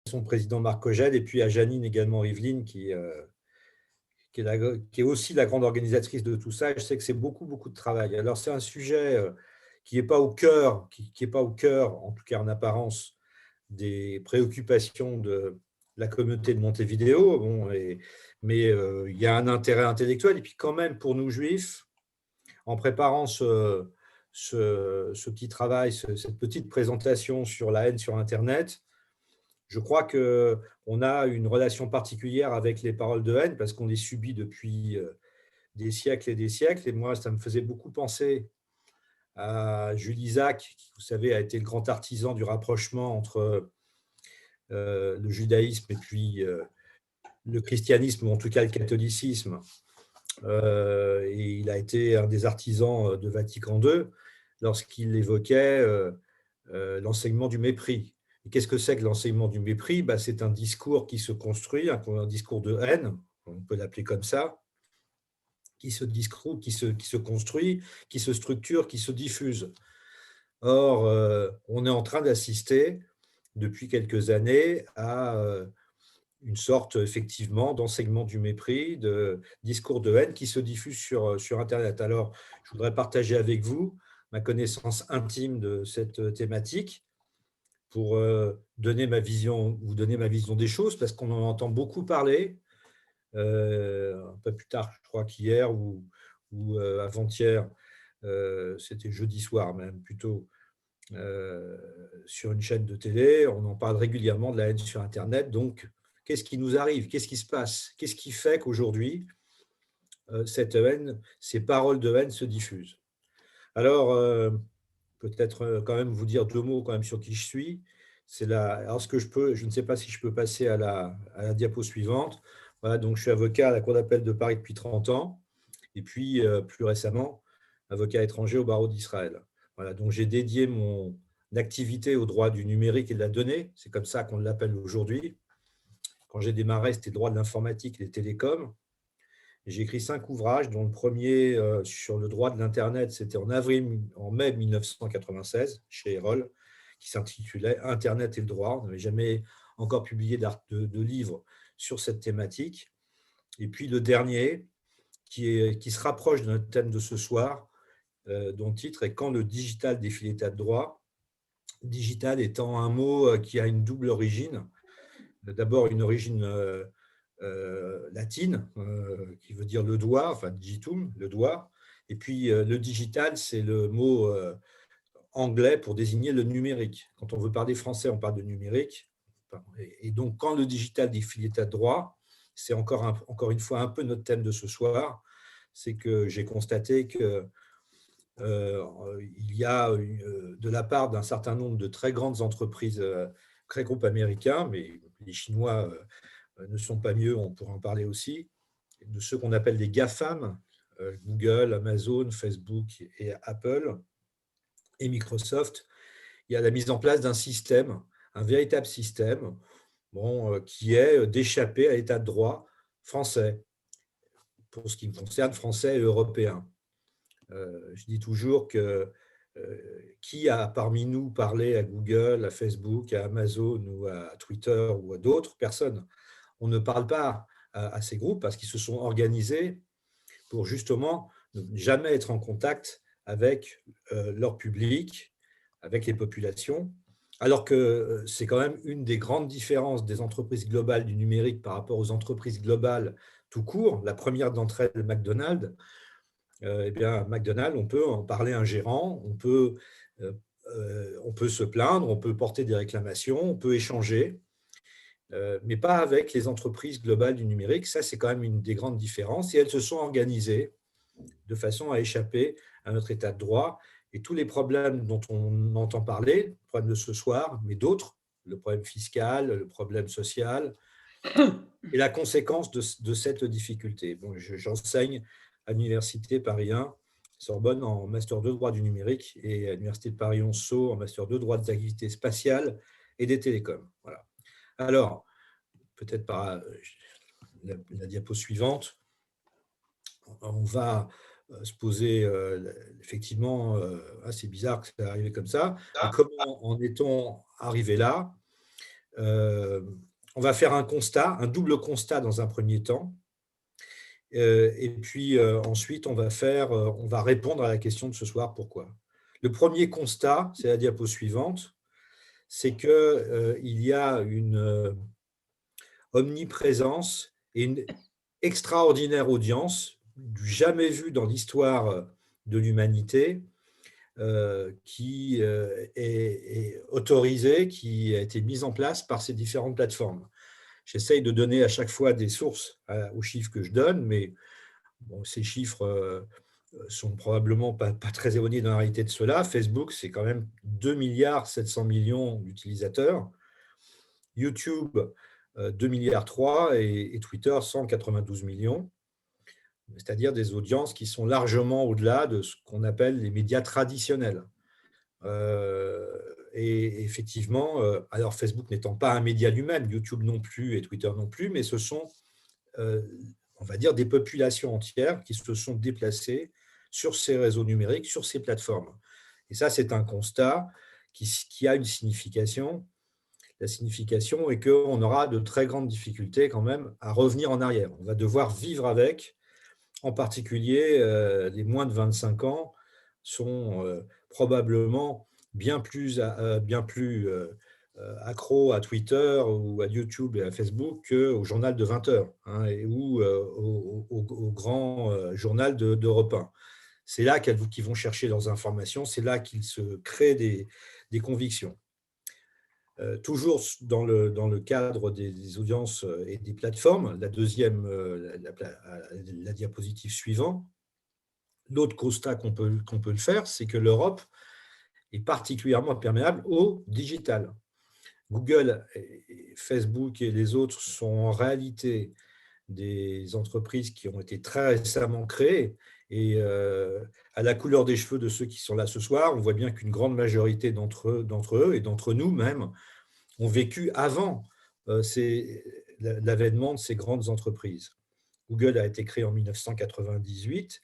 son président Marc Kogel, et puis à Janine également Yveline, qui est aussi la grande organisatrice de tout ça. Je sais que c'est beaucoup, beaucoup de travail. Alors, c'est un sujet qui n'est pas au cœur, qui est pas au cœur, en tout cas en apparence, des préoccupations de la communauté de Montevideo. Bon, mais il y a un intérêt intellectuel. Et puis quand même, pour nous juifs, en préparant ce petit travail, cette petite présentation sur la haine sur Internet, je crois qu'on a une relation particulière avec les paroles de haine parce qu'on les subit depuis des siècles et des siècles. Et moi, ça me faisait beaucoup penser à Jules Isaac, qui, vous savez, a été le grand artisan du rapprochement entre le judaïsme et puis le christianisme, ou en tout cas le catholicisme. Et il a été un des artisans de Vatican II lorsqu'il évoquait l'enseignement du mépris. Et qu'est-ce que c'est que l'enseignement du mépris? C'est un discours qui se construit, un discours de haine, on peut l'appeler comme ça, qui se construit, qui se structure, qui se diffuse. Or, on est en train d'assister depuis quelques années à une sorte effectivement d'enseignement du mépris, de discours de haine qui se diffuse sur Internet. Alors, je voudrais partager avec vous ma connaissance intime de cette thématique pour vous donner ma vision des choses, parce qu'on en entend beaucoup parler, un peu plus tard, je crois qu'hier ou avant-hier, c'était jeudi soir même plutôt, sur une chaîne de télé, on en parle régulièrement de la haine sur Internet. Donc, qu'est-ce qui nous arrive? Qu'est-ce qui se passe? Qu'est-ce qui fait qu'aujourd'hui, cette haine, ces paroles de haine se diffusent? Alors, peut-être quand même vous dire deux mots quand même sur qui je suis. Alors, je ne sais pas si je peux passer à la diapo suivante. Voilà, donc je suis avocat à la Cour d'appel de Paris depuis 30 ans, et puis plus récemment, avocat étranger au barreau d'Israël. Voilà, donc j'ai dédié mon activité au droit du numérique et de la donnée, c'est comme ça qu'on l'appelle aujourd'hui. Quand j'ai démarré, c'était le droit de l'informatique et des télécoms. J'ai écrit 5 ouvrages, dont le premier sur le droit de l'Internet, c'était en mai 1996, chez Erol, qui s'intitulait Internet et le droit. On n'avait jamais encore publié de livre sur cette thématique. Et puis le dernier, qui se rapproche de notre thème de ce soir, dont le titre est Quand le digital défie l'état de droit. Digital étant un mot qui a une double origine. D'abord, une origine latine, qui veut dire le doigt, enfin digitum, le doigt. Et puis le digital, c'est le mot anglais pour désigner le numérique. Quand on veut parler français, on parle de numérique. Et donc, quand le digital défie l'état de droit, c'est encore une fois un peu notre thème de ce soir, c'est que j'ai constaté que il y a de la part d'un certain nombre de très grandes entreprises, très groupes américains, mais les Chinois ne sont pas mieux, on pourra en parler aussi, de ceux qu'on appelle les GAFAM, Google, Amazon, Facebook et Apple et Microsoft. Il y a la mise en place d'un système, un véritable système, qui est d'échapper à l'état de droit français, pour ce qui me concerne, français et européen. Je dis toujours que qui a parmi nous parlé à Google, à Facebook, à Amazon ou à Twitter ou à d'autres? Personne. On ne parle pas à ces groupes parce qu'ils se sont organisés pour justement ne jamais être en contact avec leur public, avec les populations, alors que c'est quand même une des grandes différences des entreprises globales du numérique par rapport aux entreprises globales tout court. La première d'entre elles, McDonald's, eh bien, McDonald's, on peut en parler à un gérant, euh, on peut se plaindre, on peut porter des réclamations, on peut échanger, mais pas avec les entreprises globales du numérique. Ça, c'est quand même une des grandes différences. Et elles se sont organisées de façon à échapper à notre état de droit. Et tous les problèmes dont on entend parler, le problème de ce soir, mais d'autres, le problème fiscal, le problème social, et la conséquence de cette difficulté. Bon, j'enseigne à l'Université Paris 1, Sorbonne, en master 2 droit du numérique, et à l'Université de Paris 11 Sceaux en master 2 droit des activités spatiales et des télécoms. Voilà. Alors, peut-être par la diapo suivante, on va se poser effectivement, c'est bizarre que ça arrive comme ça, mais comment en est-on arrivé là? On va faire un constat, un double constat dans un premier temps. Et puis ensuite, on va répondre à la question de ce soir, pourquoi. Le premier constat, c'est la diapo suivante, c'est qu'il y a une omniprésence et une extraordinaire audience, du jamais vu dans l'histoire de l'humanité, qui est autorisée, qui a été mise en place par ces différentes plateformes. J'essaye de donner à chaque fois des sources aux chiffres que je donne, mais bon, ces chiffres sont probablement pas très éloignés dans la réalité de cela. Facebook, c'est quand même 2,7 milliards d'utilisateurs. YouTube, 2,3 milliards et Twitter, 192 millions. C'est-à-dire des audiences qui sont largement au-delà de ce qu'on appelle les médias traditionnels. Et effectivement, alors Facebook n'étant pas un média lui-même, YouTube non plus et Twitter non plus, mais ce sont, on va dire, des populations entières qui se sont déplacées sur ces réseaux numériques, sur ces plateformes. Et ça, c'est un constat qui a une signification. La signification est qu'on aura de très grandes difficultés quand même à revenir en arrière. On va devoir vivre avec. En particulier, les moins de 25 ans sont probablement bien plus accros à Twitter ou à YouTube et à Facebook qu'au journal de 20 heures ou au grand journal d'Europe 1. C'est là qu'ils vont chercher leurs informations, c'est là qu'ils se créent des convictions. Toujours dans le cadre des audiences et des plateformes, la diapositive suivante, l'autre constat qu'on peut le faire, c'est que l'Europe est particulièrement perméable au digital. Google, Facebook et les autres sont en réalité des entreprises qui ont été très récemment créées. Et à la couleur des cheveux de ceux qui sont là ce soir, on voit bien qu'une grande majorité d'entre eux et d'entre nous même ont vécu avant l'avènement de ces grandes entreprises. Google a été créé en 1998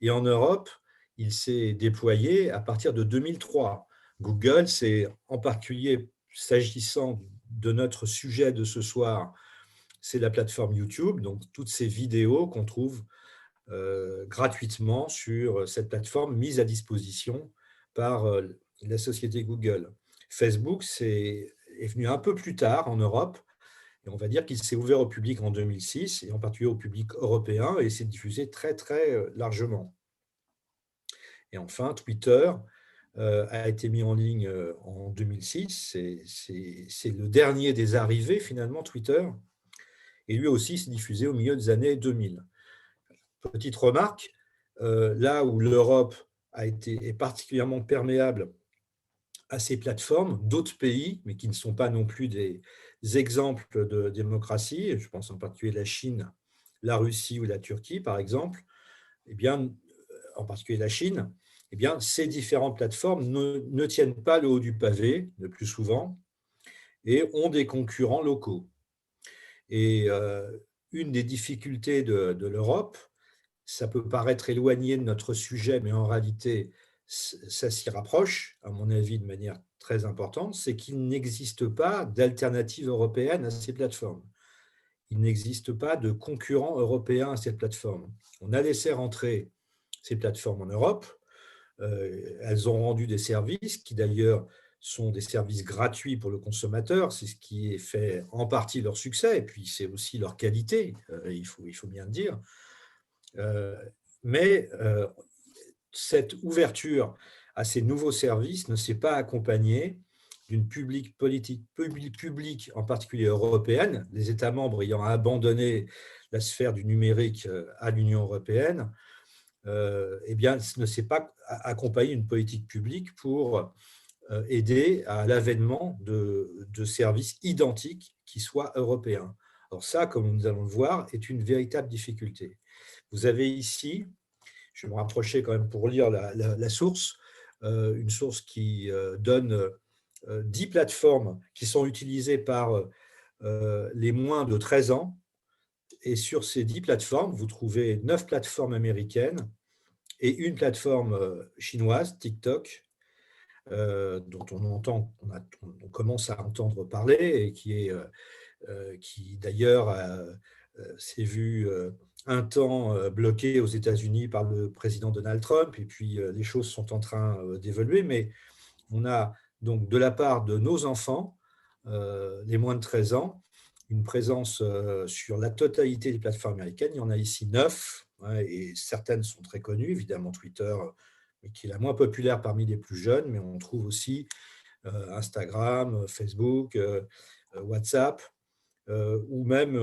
et en Europe, il s'est déployé à partir de 2003. Google, c'est en particulier, s'agissant de notre sujet de ce soir, c'est la plateforme YouTube, donc toutes ces vidéos qu'on trouve gratuitement sur cette plateforme mise à disposition par la société Google. Facebook est venu un peu plus tard en Europe, et on va dire qu'il s'est ouvert au public en 2006, et en particulier au public européen, et s'est diffusé très, très largement. Et enfin, Twitter a été mis en ligne en 2006. C'est le dernier des arrivés, finalement, Twitter. Et lui aussi s'est diffusé au milieu des années 2000. Petite remarque, là où l'Europe est particulièrement perméable à ces plateformes, d'autres pays, mais qui ne sont pas non plus des exemples de démocratie, je pense en particulier la Chine, la Russie ou la Turquie, par exemple, eh bien, en particulier la Chine, eh bien, ces différentes plateformes ne tiennent pas le haut du pavé, le plus souvent, et ont des concurrents locaux. Et une des difficultés de l'Europe, ça peut paraître éloigné de notre sujet, mais en réalité, ça s'y rapproche, à mon avis, de manière très importante, c'est qu'il n'existe pas d'alternative européenne à ces plateformes. Il n'existe pas de concurrent européen à ces plateformes. On a laissé rentrer ces plateformes en Europe. Elles ont rendu des services qui, d'ailleurs, sont des services gratuits pour le consommateur. C'est ce qui est fait en partie leur succès, et puis c'est aussi leur qualité, il faut bien le dire. Mais cette ouverture à ces nouveaux services ne s'est pas accompagnée d'une politique publique, en particulier européenne, les États membres ayant abandonné la sphère du numérique à l'Union européenne, eh bien, ne s'est pas accompagné d'une politique publique pour aider à l'avènement de services identiques qui soient européens. Alors ça, comme nous allons le voir, est une véritable difficulté. Vous avez ici, je vais me rapprocher quand même pour lire la source, une source qui donne 10 plateformes qui sont utilisées par les moins de 13 ans. Et sur ces 10 plateformes, vous trouvez 9 plateformes américaines et une plateforme chinoise, TikTok. dont on commence à entendre parler et qui d'ailleurs s'est vu un temps bloqué aux États-Unis par le président Donald Trump, et puis les choses sont en train d'évoluer, mais on a donc de la part de nos enfants, les moins de 13 ans, une présence sur la totalité des plateformes américaines. Il y en a ici 9, hein, et certaines sont très connues, évidemment Twitter, mais qui est la moins populaire parmi les plus jeunes, mais on trouve aussi Instagram, Facebook, WhatsApp, ou même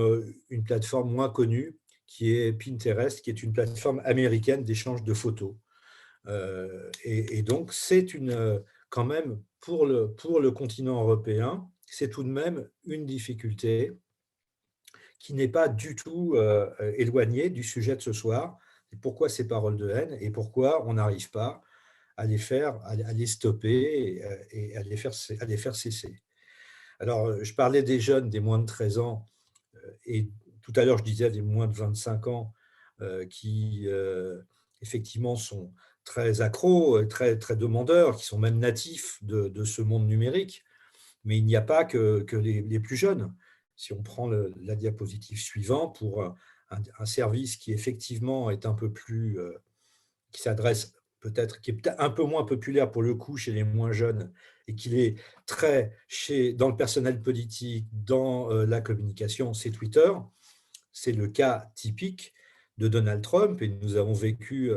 une plateforme moins connue qui est Pinterest, qui est une plateforme américaine d'échange de photos. Et donc, c'est quand même, pour le continent européen, c'est tout de même une difficulté qui n'est pas du tout éloignée du sujet de ce soir. Pourquoi ces paroles de haine et pourquoi on n'arrive pas à les stopper et à les faire cesser. Alors, je parlais des jeunes, des moins de 13 ans, et tout à l'heure, je disais des moins de 25 ans qui, effectivement, sont très accros, très, très demandeurs, qui sont même natifs de ce monde numérique. Mais il n'y a pas que les plus jeunes. Si on prend la diapositive suivante, pour un service qui, effectivement, est un peu plus, qui s'adresse peut-être, qui est peut-être un peu moins populaire pour le coup chez les moins jeunes, et qui est très dans le personnel politique, dans la communication, c'est Twitter. C'est le cas typique de Donald Trump, et nous avons vécu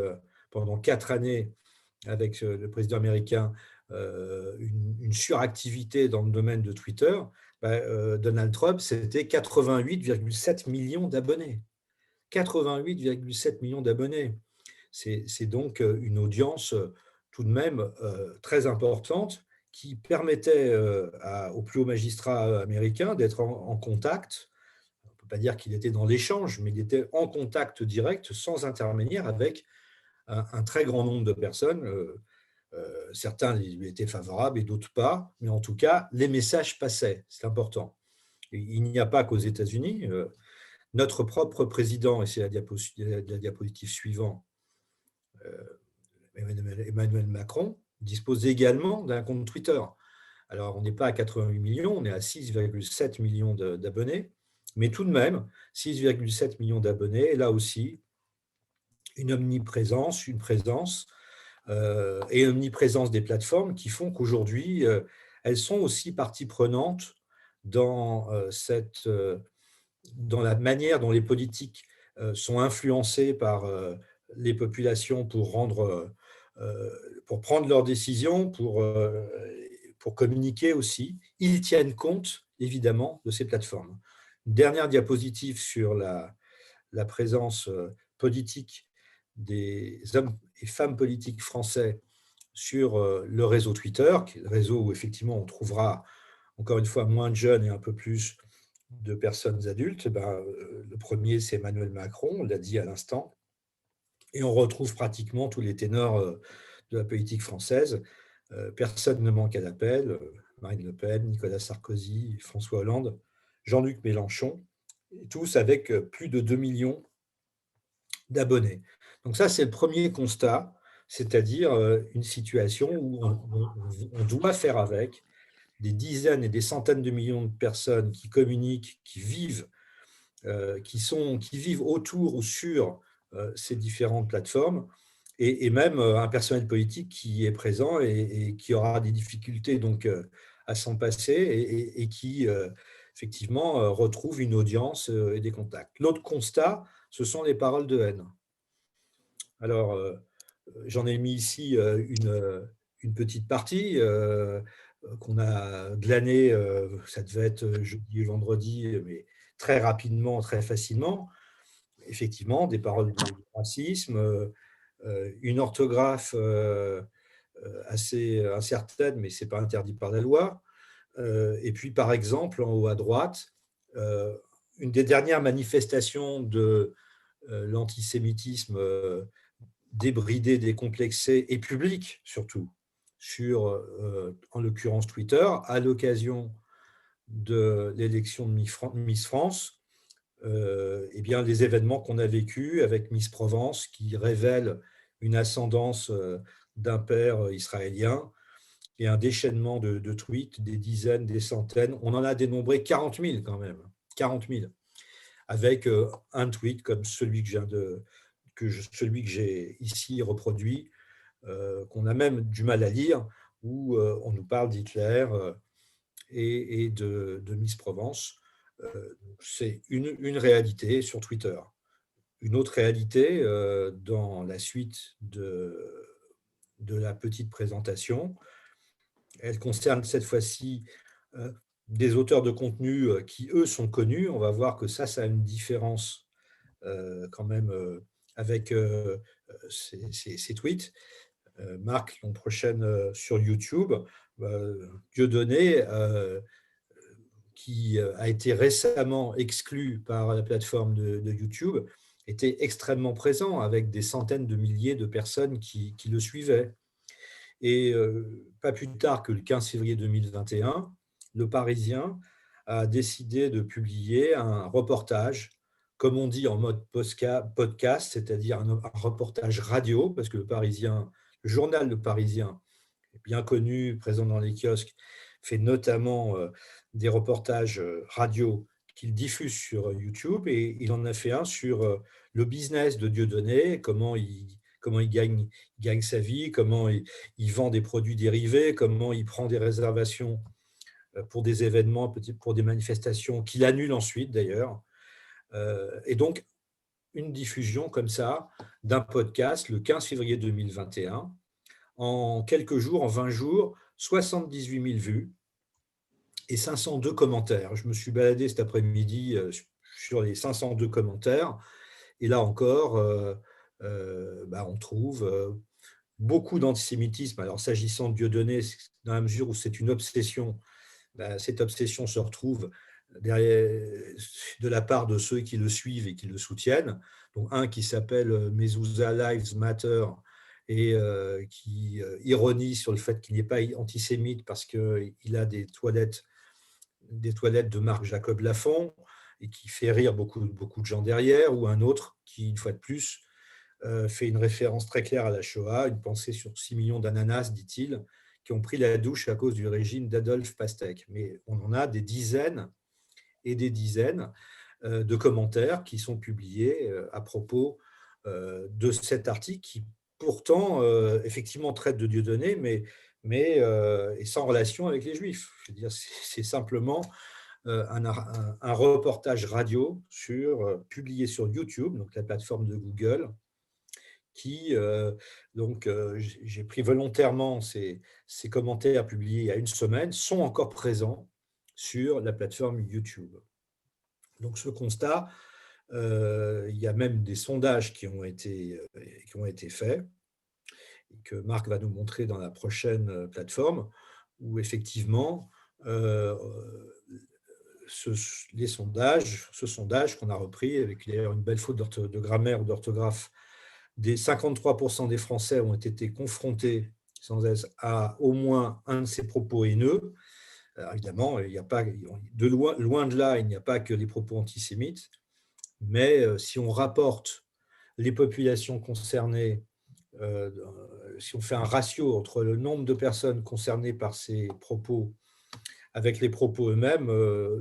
pendant 4 années avec le président américain une suractivité dans le domaine de Twitter. Donald Trump, c'était 88,7 millions d'abonnés. 88,7 millions d'abonnés. C'est donc une audience tout de même très importante, qui permettait aux plus hauts magistrats américains d'être en contact. On ne peut pas dire qu'il était dans l'échange, mais il était en contact direct, sans intermédiaire, avec un très grand nombre de personnes. Certains lui étaient favorables et d'autres pas, mais en tout cas, les messages passaient, c'est important. Et il n'y a pas qu'aux États-Unis. Notre propre président, et c'est la diapositive suivante, Emmanuel Macron, dispose également d'un compte Twitter. Alors, on n'est pas à 88 millions, on est à 6,7 millions d'abonnés, mais tout de même, 6,7 millions d'abonnés, et là aussi, une omniprésence, une présence, et une omniprésence des plateformes qui font qu'aujourd'hui, elles sont aussi partie prenante dans, dans la manière dont les politiques sont influencées par les populations pour prendre leurs décisions, pour communiquer aussi. Ils tiennent compte, évidemment, de ces plateformes. Une dernière diapositive sur la présence politique des hommes et femmes politiques français sur le réseau Twitter, qui est le réseau où effectivement on trouvera encore une fois moins de jeunes et un peu plus de personnes adultes. Le premier, c'est Emmanuel Macron, on l'a dit à l'instant, et on retrouve pratiquement tous les ténors de la politique française. Personne ne manque à l'appel. Marine Le Pen, Nicolas Sarkozy, François Hollande, Jean-Luc Mélenchon, tous avec plus de 2 millions d'abonnés. Donc ça, c'est le premier constat, c'est-à-dire une situation où on doit faire avec des dizaines et des centaines de millions de personnes qui communiquent, qui vivent, qui vivent autour ou sur ces différentes plateformes, et même un personnel politique qui est présent et qui aura des difficultés donc à s'en passer, et qui effectivement retrouve une audience et des contacts. L'autre constat, ce sont les paroles de haine. Alors, j'en ai mis ici une petite partie qu'on a glanée, ça devait être jeudi et vendredi, mais très rapidement, très facilement. Effectivement, des paroles de racisme, une orthographe assez incertaine, mais ce n'est pas interdit par la loi. Et puis, par exemple, en haut à droite, une des dernières manifestations de l'antisémitisme débridé, décomplexé et public surtout, sur, en l'occurrence, Twitter, à l'occasion de l'élection de Miss France, eh bien, les événements qu'on a vécus avec Miss Provence, qui révèlent une ascendance d'un père israélien, et un déchaînement de tweets, des dizaines, des centaines. On en a dénombré 40 000 quand même, 40 000, avec un tweet comme celui celui que j'ai ici reproduit, qu'on a même du mal à lire, où on nous parle d'Hitler et de Miss Provence. C'est une réalité sur Twitter. Une autre réalité dans la suite de la petite présentation, elle concerne cette fois-ci euh, des auteurs de contenu qui, eux, sont connus. On va voir que ça a une différence quand même avec ces tweets. Marc, l'an prochaine sur YouTube, Dieudonné, qui a été récemment exclu par la plateforme de YouTube, était extrêmement présent avec des centaines de milliers de personnes qui le suivaient. Et pas plus tard que le 15 février 2021, Le Parisien a décidé de publier un reportage, comme on dit en mode podcast, c'est-à-dire un reportage radio, parce que le journal Le Parisien, bien connu, présent dans les kiosques, fait notamment des reportages radio qu'il diffuse sur YouTube, et il en a fait un sur le business de Dieudonné, comment il gagne sa vie, comment il vend des produits dérivés, comment il prend des réservations pour des événements, pour des manifestations qu'il annule ensuite d'ailleurs. Et donc, une diffusion comme ça d'un podcast le 15 février 2021. En quelques jours, en 20 jours, 78 000 vues et 502 commentaires. Je me suis baladé cet après-midi sur les 502 commentaires. Et là encore, on trouve beaucoup d'antisémitisme. Alors, s'agissant de Dieudonné, dans la mesure où c'est une obsession, cette obsession se retrouve de la part de ceux qui le suivent et qui le soutiennent. Donc, un qui s'appelle Mezouza Lives Matter et qui ironise sur le fait qu'il n'est pas antisémite parce qu'il a des toilettes de marque Jacob Lafont et qui fait rire beaucoup de gens derrière, ou un autre qui, une fois de plus, fait une référence très claire à la Shoah, une pensée sur 6 millions d'ananas, dit-il, qui ont pris la douche à cause du régime d'Adolphe Pastèque. Mais on en a des dizaines et des dizaines de commentaires qui sont publiés à propos de cet article qui, pourtant, effectivement, traite de Dieudonné, mais est sans relation avec les Juifs. Je veux dire, c'est simplement un reportage radio publié sur YouTube, donc la plateforme de Google, qui, j'ai pris volontairement ces commentaires publiés il y a une semaine, sont encore présents sur la plateforme YouTube. Donc ce constat, il y a même des sondages qui ont été faits, et que Marc va nous montrer dans la prochaine plateforme, où effectivement, ce sondage qu'on a repris, avec d'ailleurs une belle faute de grammaire ou d'orthographe, des 53% des Français ont été confrontés sans cesse à au moins un de ces propos haineux. Alors évidemment, il n'y a pas, loin de là, il n'y a pas que les propos antisémites, mais si on rapporte les populations concernées, euh, si on fait un ratio entre le nombre de personnes concernées par ces propos avec les propos eux-mêmes,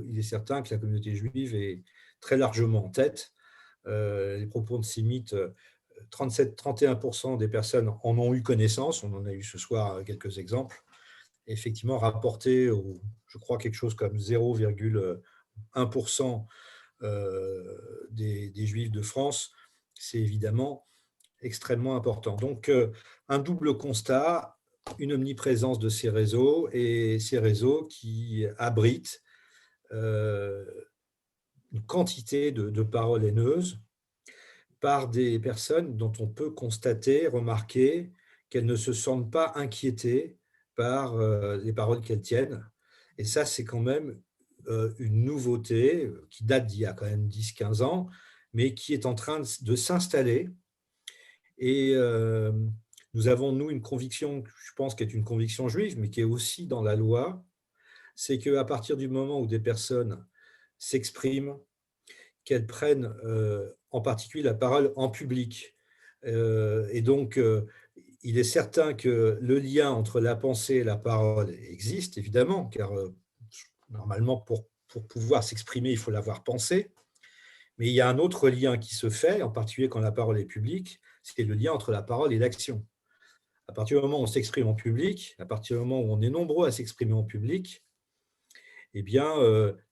il est certain que la communauté juive est très largement en tête. Les propos antisémites, 31% des personnes en ont eu connaissance, on en a eu ce soir quelques exemples, et effectivement rapporté je crois, quelque chose comme 0,1% des Juifs de France, c'est évidemment extrêmement important. Donc, un double constat, une omniprésence de ces réseaux, et ces réseaux qui abritent une quantité de paroles haineuses par des personnes dont on peut constater, remarquer qu'elles ne se sentent pas inquiétées par les paroles qu'elles tiennent. Et ça, c'est quand même une nouveauté qui date d'il y a quand même 10-15 ans, mais qui est en train de s'installer. Et nous avons, nous, une conviction, je pense, qui est une conviction juive, mais qui est aussi dans la loi, c'est qu'à partir du moment où des personnes s'expriment, qu'elles prennent en particulier la parole en public. Et donc, il est certain que le lien entre la pensée et la parole existe, évidemment, car normalement, pour pouvoir s'exprimer, il faut l'avoir pensé. Mais il y a un autre lien qui se fait, en particulier quand la parole est publique, c'est le lien entre la parole et l'action. À partir du moment où on s'exprime en public, à partir du moment où on est nombreux à s'exprimer en public, eh bien,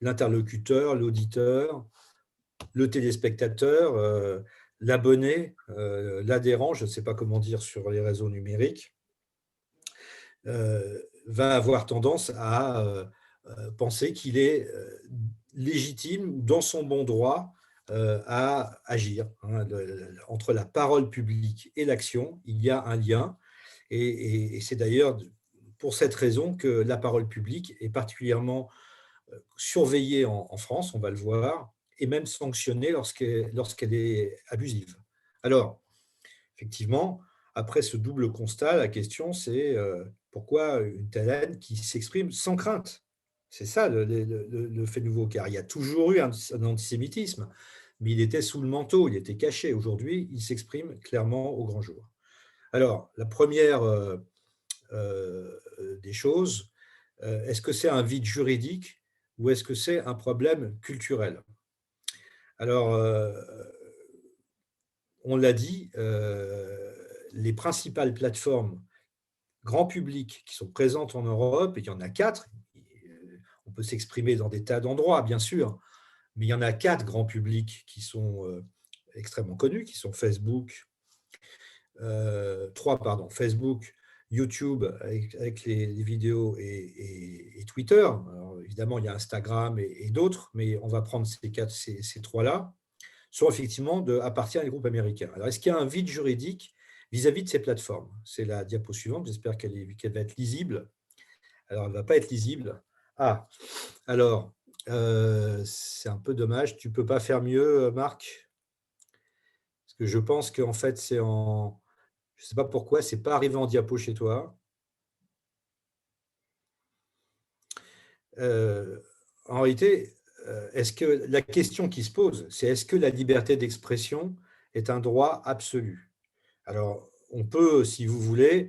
l'interlocuteur, l'auditeur, le téléspectateur, l'abonné, l'adhérent, je ne sais pas comment dire sur les réseaux numériques, va avoir tendance à penser qu'il est légitime, dans son bon droit, à agir. Hein. Entre la parole publique et l'action, il y a un lien. Et c'est d'ailleurs pour cette raison que la parole publique est particulièrement surveillée en France, on va le voir, et même sanctionnée lorsqu'elle est abusive. Alors, effectivement, après ce double constat, la question c'est pourquoi une telle haine qui s'exprime sans crainte? C'est ça le fait nouveau, car il y a toujours eu un antisémitisme, mais il était sous le manteau, il était caché. Aujourd'hui, il s'exprime clairement au grand jour. Alors, la première des choses, est-ce que c'est un vide juridique ou est-ce que c'est un problème culturel? Alors, on l'a dit, les principales plateformes grand public qui sont présentes en Europe, et il y en a 4, on peut s'exprimer dans des tas d'endroits, bien sûr, mais il y en a 4 grands publics qui sont extrêmement connus, qui sont Facebook, 3, pardon, Facebook, YouTube avec les vidéos et Twitter. Alors, évidemment, il y a Instagram et d'autres, mais on va prendre ces 3-là, sont effectivement appartiennent à des groupes américains. Alors, est-ce qu'il y a un vide juridique vis-à-vis de ces plateformes? C'est la diapo suivante, j'espère qu'elle va être lisible. Alors, elle ne va pas être lisible. Ah, alors, c'est un peu dommage. Tu ne peux pas faire mieux, Marc? Parce que je pense qu'en fait, c'est en… Je ne sais pas pourquoi, ce n'est pas arrivé en diapo chez toi. En réalité, est-ce que la question qui se pose, c'est est-ce que la liberté d'expression est un droit absolu? Alors, on peut, si vous voulez,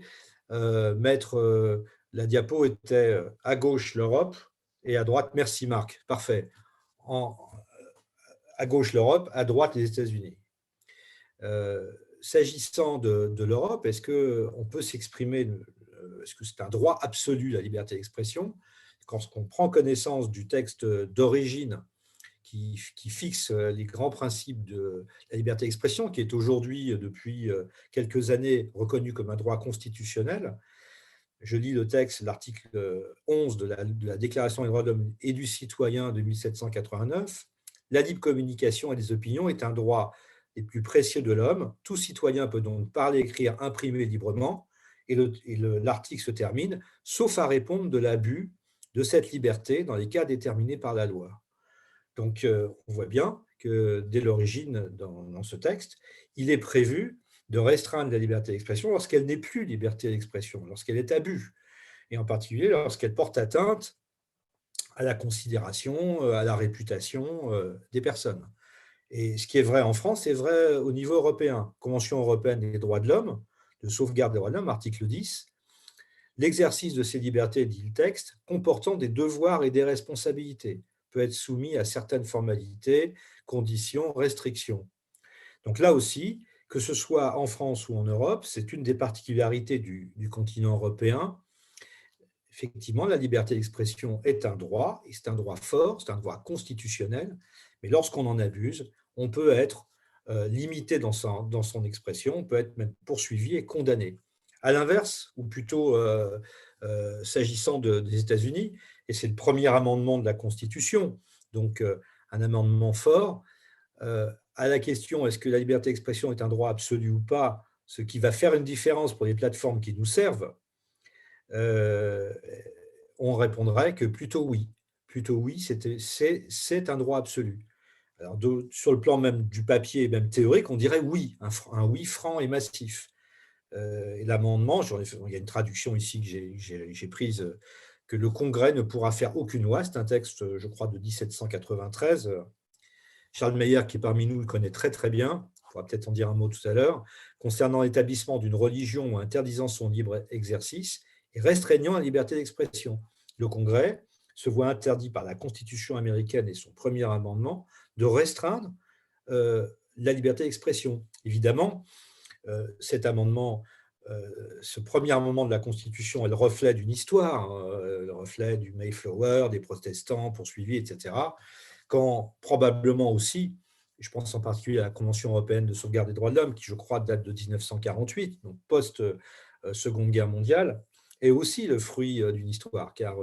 mettre la diapo était à gauche l'Europe et à droite, merci Marc, parfait. À gauche l'Europe, à droite les États-Unis. S'agissant de l'Europe, est-ce qu'on peut s'exprimer, est-ce que c'est un droit absolu la liberté d'expression? Quand on prend connaissance du texte d'origine qui fixe les grands principes de la liberté d'expression, qui est aujourd'hui, depuis quelques années, reconnu comme un droit constitutionnel. Je lis le texte, l'article 11 de la Déclaration des droits de l'homme et du citoyen de 1789. La libre communication et des opinions est un droit les plus précieux de l'homme. Tout citoyen peut donc parler, écrire, imprimer librement. Et l'article se termine, sauf à répondre de l'abus de cette liberté dans les cas déterminés par la loi. Donc, on voit bien que dès l'origine, dans ce texte, il est prévu de restreindre la liberté d'expression lorsqu'elle n'est plus liberté d'expression, lorsqu'elle est abus, et en particulier lorsqu'elle porte atteinte à la considération, à la réputation des personnes. Et ce qui est vrai en France est vrai au niveau européen. Convention européenne des droits de l'homme, de sauvegarde des droits de l'homme, article 10, l'exercice de ces libertés, dit le texte, comportant des devoirs et des responsabilités, peut être soumis à certaines formalités, conditions, restrictions. Donc là aussi, que ce soit en France ou en Europe, c'est une des particularités du continent européen. Effectivement, la liberté d'expression est un droit, et c'est un droit fort, c'est un droit constitutionnel, mais lorsqu'on en abuse, on peut être limité dans son expression, on peut être même poursuivi et condamné. À l'inverse, ou plutôt s'agissant des États-Unis, et c'est le premier amendement de la Constitution, donc un amendement fort, à la question est-ce que la liberté d'expression est un droit absolu ou pas, ce qui va faire une différence pour les plateformes qui nous servent, on répondrait que plutôt oui. Plutôt oui, c'est un droit absolu. Alors, sur le plan même du papier et même théorique, on dirait oui, un oui franc et massif. Et l'amendement, il y a une traduction ici que j'ai prise, que le Congrès ne pourra faire aucune loi. C'est un texte, je crois, de 1793. Charles Mayer, qui est parmi nous, le connaît très très bien. on pourra peut-être en dire un mot tout à l'heure, concernant l'établissement d'une religion ou interdisant son libre exercice et restreignant la liberté d'expression. Le Congrès se voit interdit par la Constitution américaine et son premier amendement de restreindre la liberté d'expression. Évidemment, cet amendement, ce premier amendement de la Constitution est le reflet d'une histoire, le reflet du Mayflower, des protestants poursuivis, etc. Quand probablement aussi, je pense en particulier à la Convention européenne de sauvegarde des droits de l'homme, qui je crois date de 1948, donc post-Seconde Guerre mondiale, est aussi le fruit d'une histoire, car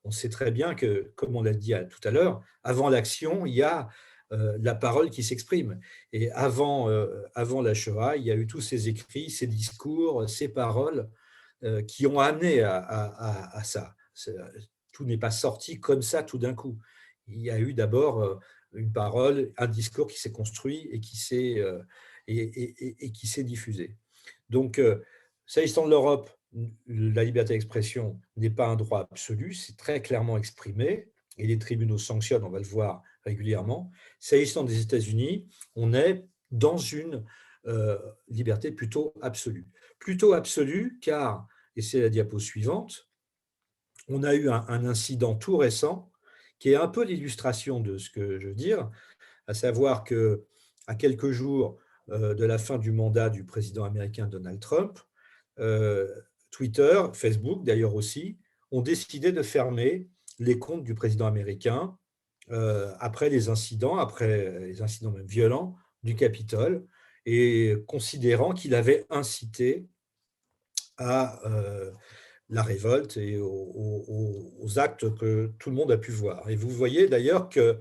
on sait très bien que, comme on l'a dit tout à l'heure, avant l'action, il y a la parole qui s'exprime. Et avant la Shoah, il y a eu tous ces écrits, ces discours, ces paroles qui ont amené à ça. Tout n'est pas sorti comme ça tout d'un coup. Il y a eu d'abord une parole, un discours qui s'est construit et qui s'est diffusé. Donc, s'agissant de l'Europe, la liberté d'expression n'est pas un droit absolu, c'est très clairement exprimé, et les tribunaux sanctionnent, on va le voir régulièrement. S'agissant des États-Unis, on est dans une liberté plutôt absolue. Plutôt absolue car, et c'est la diapo suivante, on a eu un incident tout récent qui est un peu l'illustration de ce que je veux dire, à savoir qu'à quelques jours de la fin du mandat du président américain Donald Trump, Twitter, Facebook d'ailleurs aussi, ont décidé de fermer les comptes du président américain après les incidents même violents du Capitole, et considérant qu'il avait incité à la révolte et aux actes que tout le monde a pu voir. Et vous voyez d'ailleurs que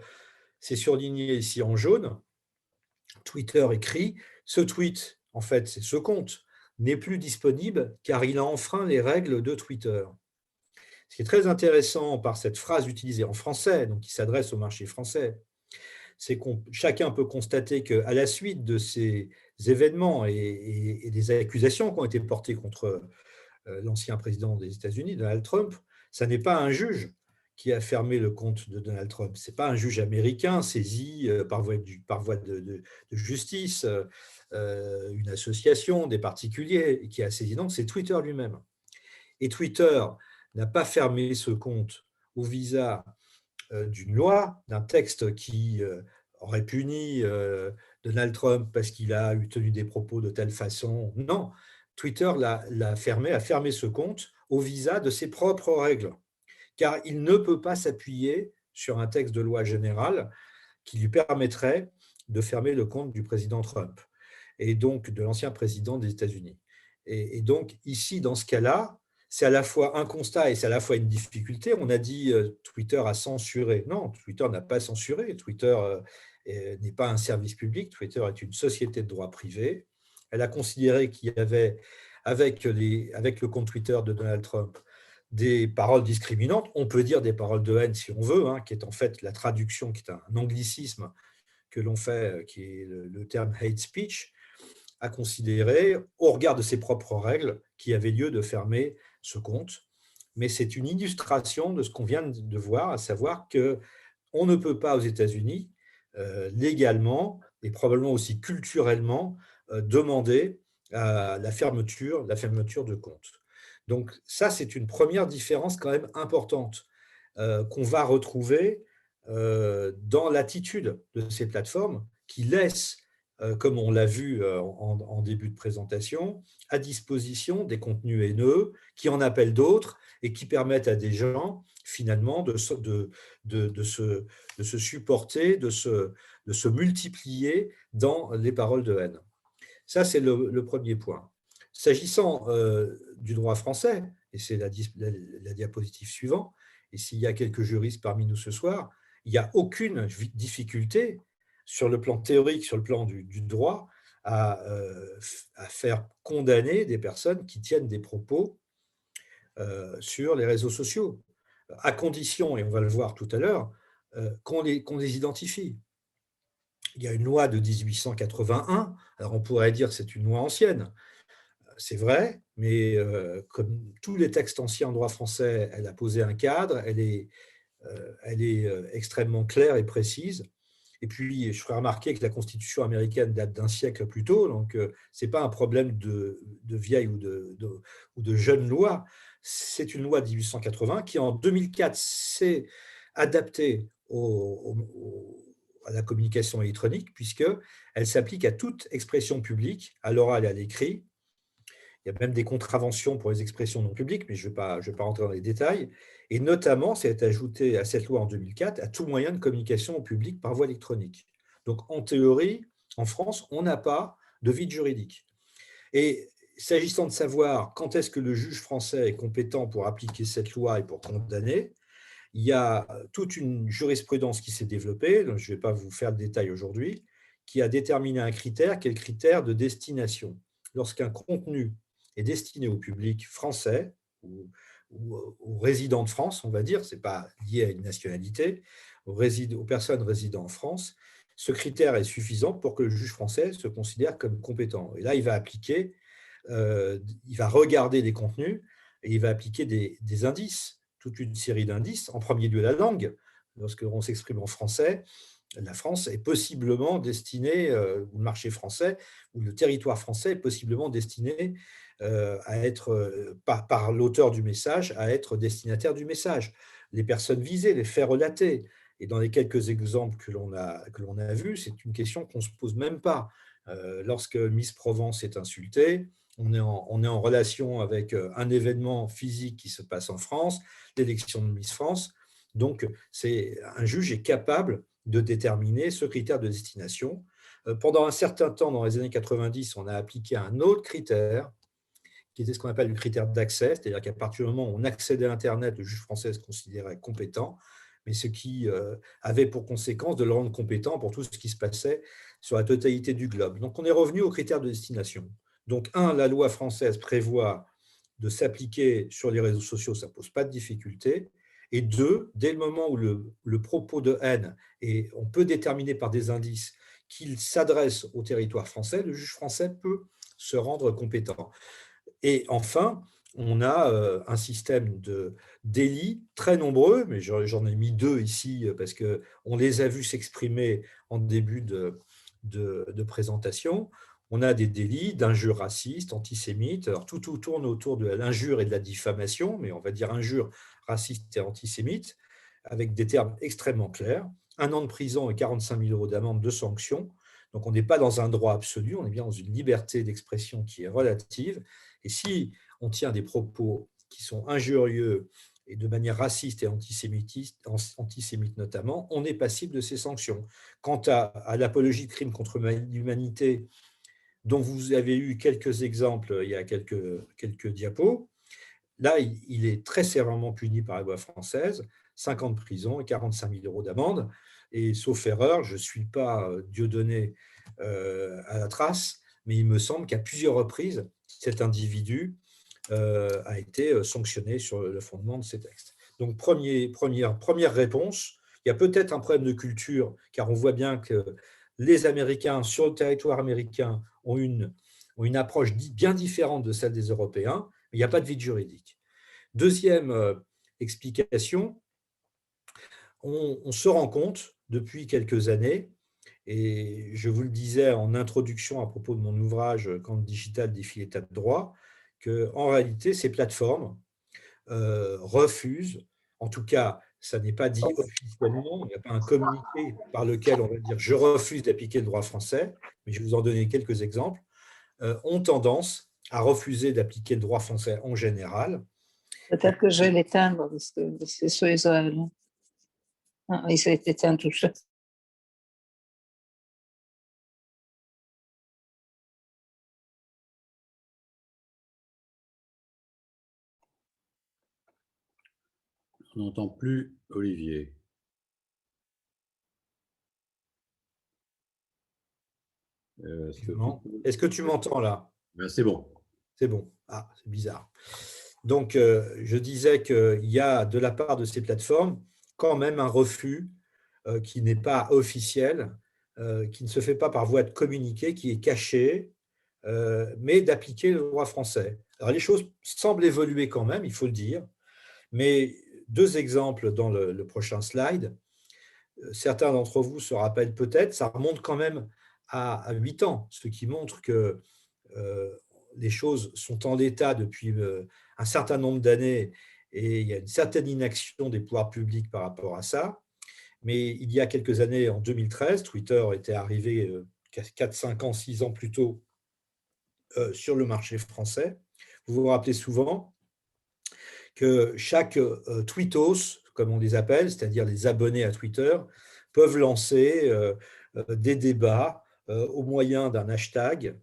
c'est surligné ici en jaune. Twitter écrit « Ce tweet, en fait, c'est ce compte, n'est plus disponible car il a enfreint les règles de Twitter ». Ce qui est très intéressant par cette phrase utilisée en français, donc qui s'adresse au marché français, c'est que chacun peut constater qu'à la suite de ces événements et des accusations qui ont été portées contre l'ancien président des États-Unis, Donald Trump, ça n'est pas un juge qui a fermé le compte de Donald Trump. Ce n'est pas un juge américain saisi par voie de justice, une association, des particuliers qui a saisi. Non, c'est Twitter lui-même. Et Twitter n'a pas fermé ce compte au visa d'une loi, d'un texte qui aurait puni Donald Trump parce qu'il a tenu des propos de telle façon. Non, Twitter a fermé ce compte au visa de ses propres règles, car il ne peut pas s'appuyer sur un texte de loi générale qui lui permettrait de fermer le compte du président Trump, et donc de l'ancien président des États-Unis. Et donc ici, dans ce cas-là, c'est à la fois un constat et c'est à la fois une difficulté. On a dit Twitter a censuré. Non, Twitter n'a pas censuré. Twitter n'est pas un service public. Twitter est une société de droit privé. Elle a considéré qu'il y avait, avec le compte Twitter de Donald Trump, des paroles discriminantes. On peut dire des paroles de haine si on veut, hein, qui est en fait la traduction, qui est un anglicisme que l'on fait, qui est le terme hate speech, a considéré, au regard de ses propres règles, qu'il y avait lieu de fermer ce compte. Mais c'est une illustration de ce qu'on vient de voir, à savoir qu'on ne peut pas aux États-Unis, légalement et probablement aussi culturellement, demander la fermeture de compte. Donc ça, c'est une première différence quand même importante qu'on va retrouver dans l'attitude de ces plateformes qui laissent, comme on l'a vu en début de présentation, à disposition des contenus haineux qui en appellent d'autres et qui permettent à des gens finalement de se supporter, de se multiplier dans les paroles de haine. Ça, c'est le premier point. S'agissant du droit français, et c'est la diapositive suivante, et s'il y a quelques juristes parmi nous ce soir, il n'y a aucune difficulté sur le plan théorique, sur le plan du droit, à faire condamner des personnes qui tiennent des propos sur les réseaux sociaux, à condition, et on va le voir tout à l'heure, qu'on les identifie. Il y a une loi de 1881, alors on pourrait dire que c'est une loi ancienne, c'est vrai, mais comme tous les textes anciens en droit français, elle a posé un cadre, elle est extrêmement claire et précise, Et puis, je ferai remarquer que la Constitution américaine date d'un siècle plus tôt, donc ce n'est pas un problème de vieille ou de jeune loi. C'est une loi de 1880 qui, en 2004, s'est adaptée à la communication électronique, puisqu'elle s'applique à toute expression publique, à l'oral et à l'écrit. Il y a même des contraventions pour les expressions non publiques, mais je ne vais pas rentrer dans les détails. Et notamment, c'est ajouté à cette loi en 2004 à tout moyen de communication au public par voie électronique. Donc, en théorie, en France, on n'a pas de vide juridique. Et s'agissant de savoir quand est-ce que le juge français est compétent pour appliquer cette loi et pour condamner, il y a toute une jurisprudence qui s'est développée, donc je ne vais pas vous faire le détail aujourd'hui, qui a déterminé un critère qui est le critère de destination. Lorsqu'un contenu est destiné au public français ou aux résidents de France, on va dire, ce n'est pas lié à une nationalité, aux personnes résidant en France, ce critère est suffisant pour que le juge français se considère comme compétent. Et là, il va appliquer, il va regarder les contenus et il va appliquer des indices, toute une série d'indices, en premier lieu la langue. Lorsque l'on s'exprime en français, la France est possiblement destinée, ou le marché français, ou le territoire français est possiblement destiné à être, par l'auteur du message, à être destinataire du message. Les personnes visées, les faits relatés. Et dans les quelques exemples que l'on a vus, c'est une question qu'on ne se pose même pas. Lorsque Miss Provence est insultée, on est en relation avec un événement physique qui se passe en France, l'élection de Miss France. Donc, un juge est capable de déterminer ce critère de destination. Pendant un certain temps, dans les années 90, on a appliqué un autre critère, qui était ce qu'on appelle le critère d'accès, c'est-à-dire qu'à partir du moment où on accédait à Internet, le juge français se considérait compétent, mais ce qui avait pour conséquence de le rendre compétent pour tout ce qui se passait sur la totalité du globe. Donc, on est revenu au critère de destination. Donc, la loi française prévoit de s'appliquer sur les réseaux sociaux, ça ne pose pas de difficulté. Et deux, dès le moment où le propos de haine, et on peut déterminer par des indices qu'il s'adresse au territoire français, le juge français peut se rendre compétent. Et enfin, on a un système de délits très nombreux, mais j'en ai mis deux ici parce qu'on les a vus s'exprimer en début de présentation. On a des délits d'injures racistes, antisémites. Alors, tout tourne autour de l'injure et de la diffamation, mais on va dire injure raciste et antisémite, avec des termes extrêmement clairs. 1 an de prison et 45 000 € d'amende de sanctions. Donc, on n'est pas dans un droit absolu, on est bien dans une liberté d'expression qui est relative. Et si on tient des propos qui sont injurieux et de manière raciste et antisémite notamment, on est passible de ces sanctions. Quant à l'apologie de crimes contre l'humanité, dont vous avez eu quelques exemples il y a quelques diapos, là, il est très sévèrement puni par la loi française, 5 ans de prison et 45 000 € d'amende. Et sauf erreur, je ne suis pas Dieudonné à la trace, mais il me semble qu'à plusieurs reprises, cet individu a été sanctionné sur le fondement de ces textes. Donc, première réponse, il y a peut-être un problème de culture, car on voit bien que les Américains, sur le territoire américain, ont une approche bien différente de celle des Européens, mais il n'y a pas de vide juridique. Deuxième explication, on se rend compte depuis quelques années, et je vous le disais en introduction à propos de mon ouvrage « Quand le digital défie l'état de droit », qu'en réalité, ces plateformes refusent, en tout cas, ça n'est pas dit officiellement, il n'y a pas un communiqué par lequel on va dire « je refuse d'appliquer le droit français », mais je vais vous en donner quelques exemples, ont tendance à refuser d'appliquer le droit français en général. Peut-être que je vais l'éteindre parce que c'est sur Israël. Ah, il s'est éteint tout seul. On n'entend plus Olivier. Est-ce que tu m'entends là? Ben, c'est bon. C'est bon. Ah, c'est bizarre. Donc, je disais qu'il y a de la part de ces plateformes quand même un refus qui n'est pas officiel, qui ne se fait pas par voie de communiqué, qui est caché, mais d'appliquer le droit français. Alors, les choses semblent évoluer quand même, il faut le dire, mais deux exemples dans le prochain slide. certains d'entre vous se rappellent peut-être, ça remonte quand même à 8 ans, ce qui montre que les choses sont en l'état depuis un certain nombre d'années et il y a une certaine inaction des pouvoirs publics par rapport à ça. Mais il y a quelques années, en 2013, Twitter était arrivé 4, 5 ans, 6 ans plus tôt sur le marché français. Vous vous rappelez souvent que chaque tweetos, comme on les appelle, c'est-à-dire les abonnés à Twitter, peuvent lancer des débats au moyen d'un hashtag,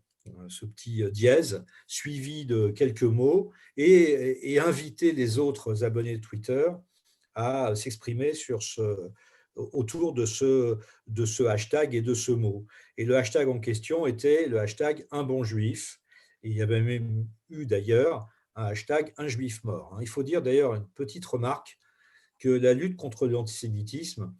ce petit dièse, suivi de quelques mots, et inviter les autres abonnés de Twitter à s'exprimer autour de ce hashtag et de ce mot. Et le hashtag en question était le hashtag un bon juif. Et il y avait même eu d'ailleurs un hashtag un juif mort. Il faut dire d'ailleurs une petite remarque que la lutte contre l'antisémitisme,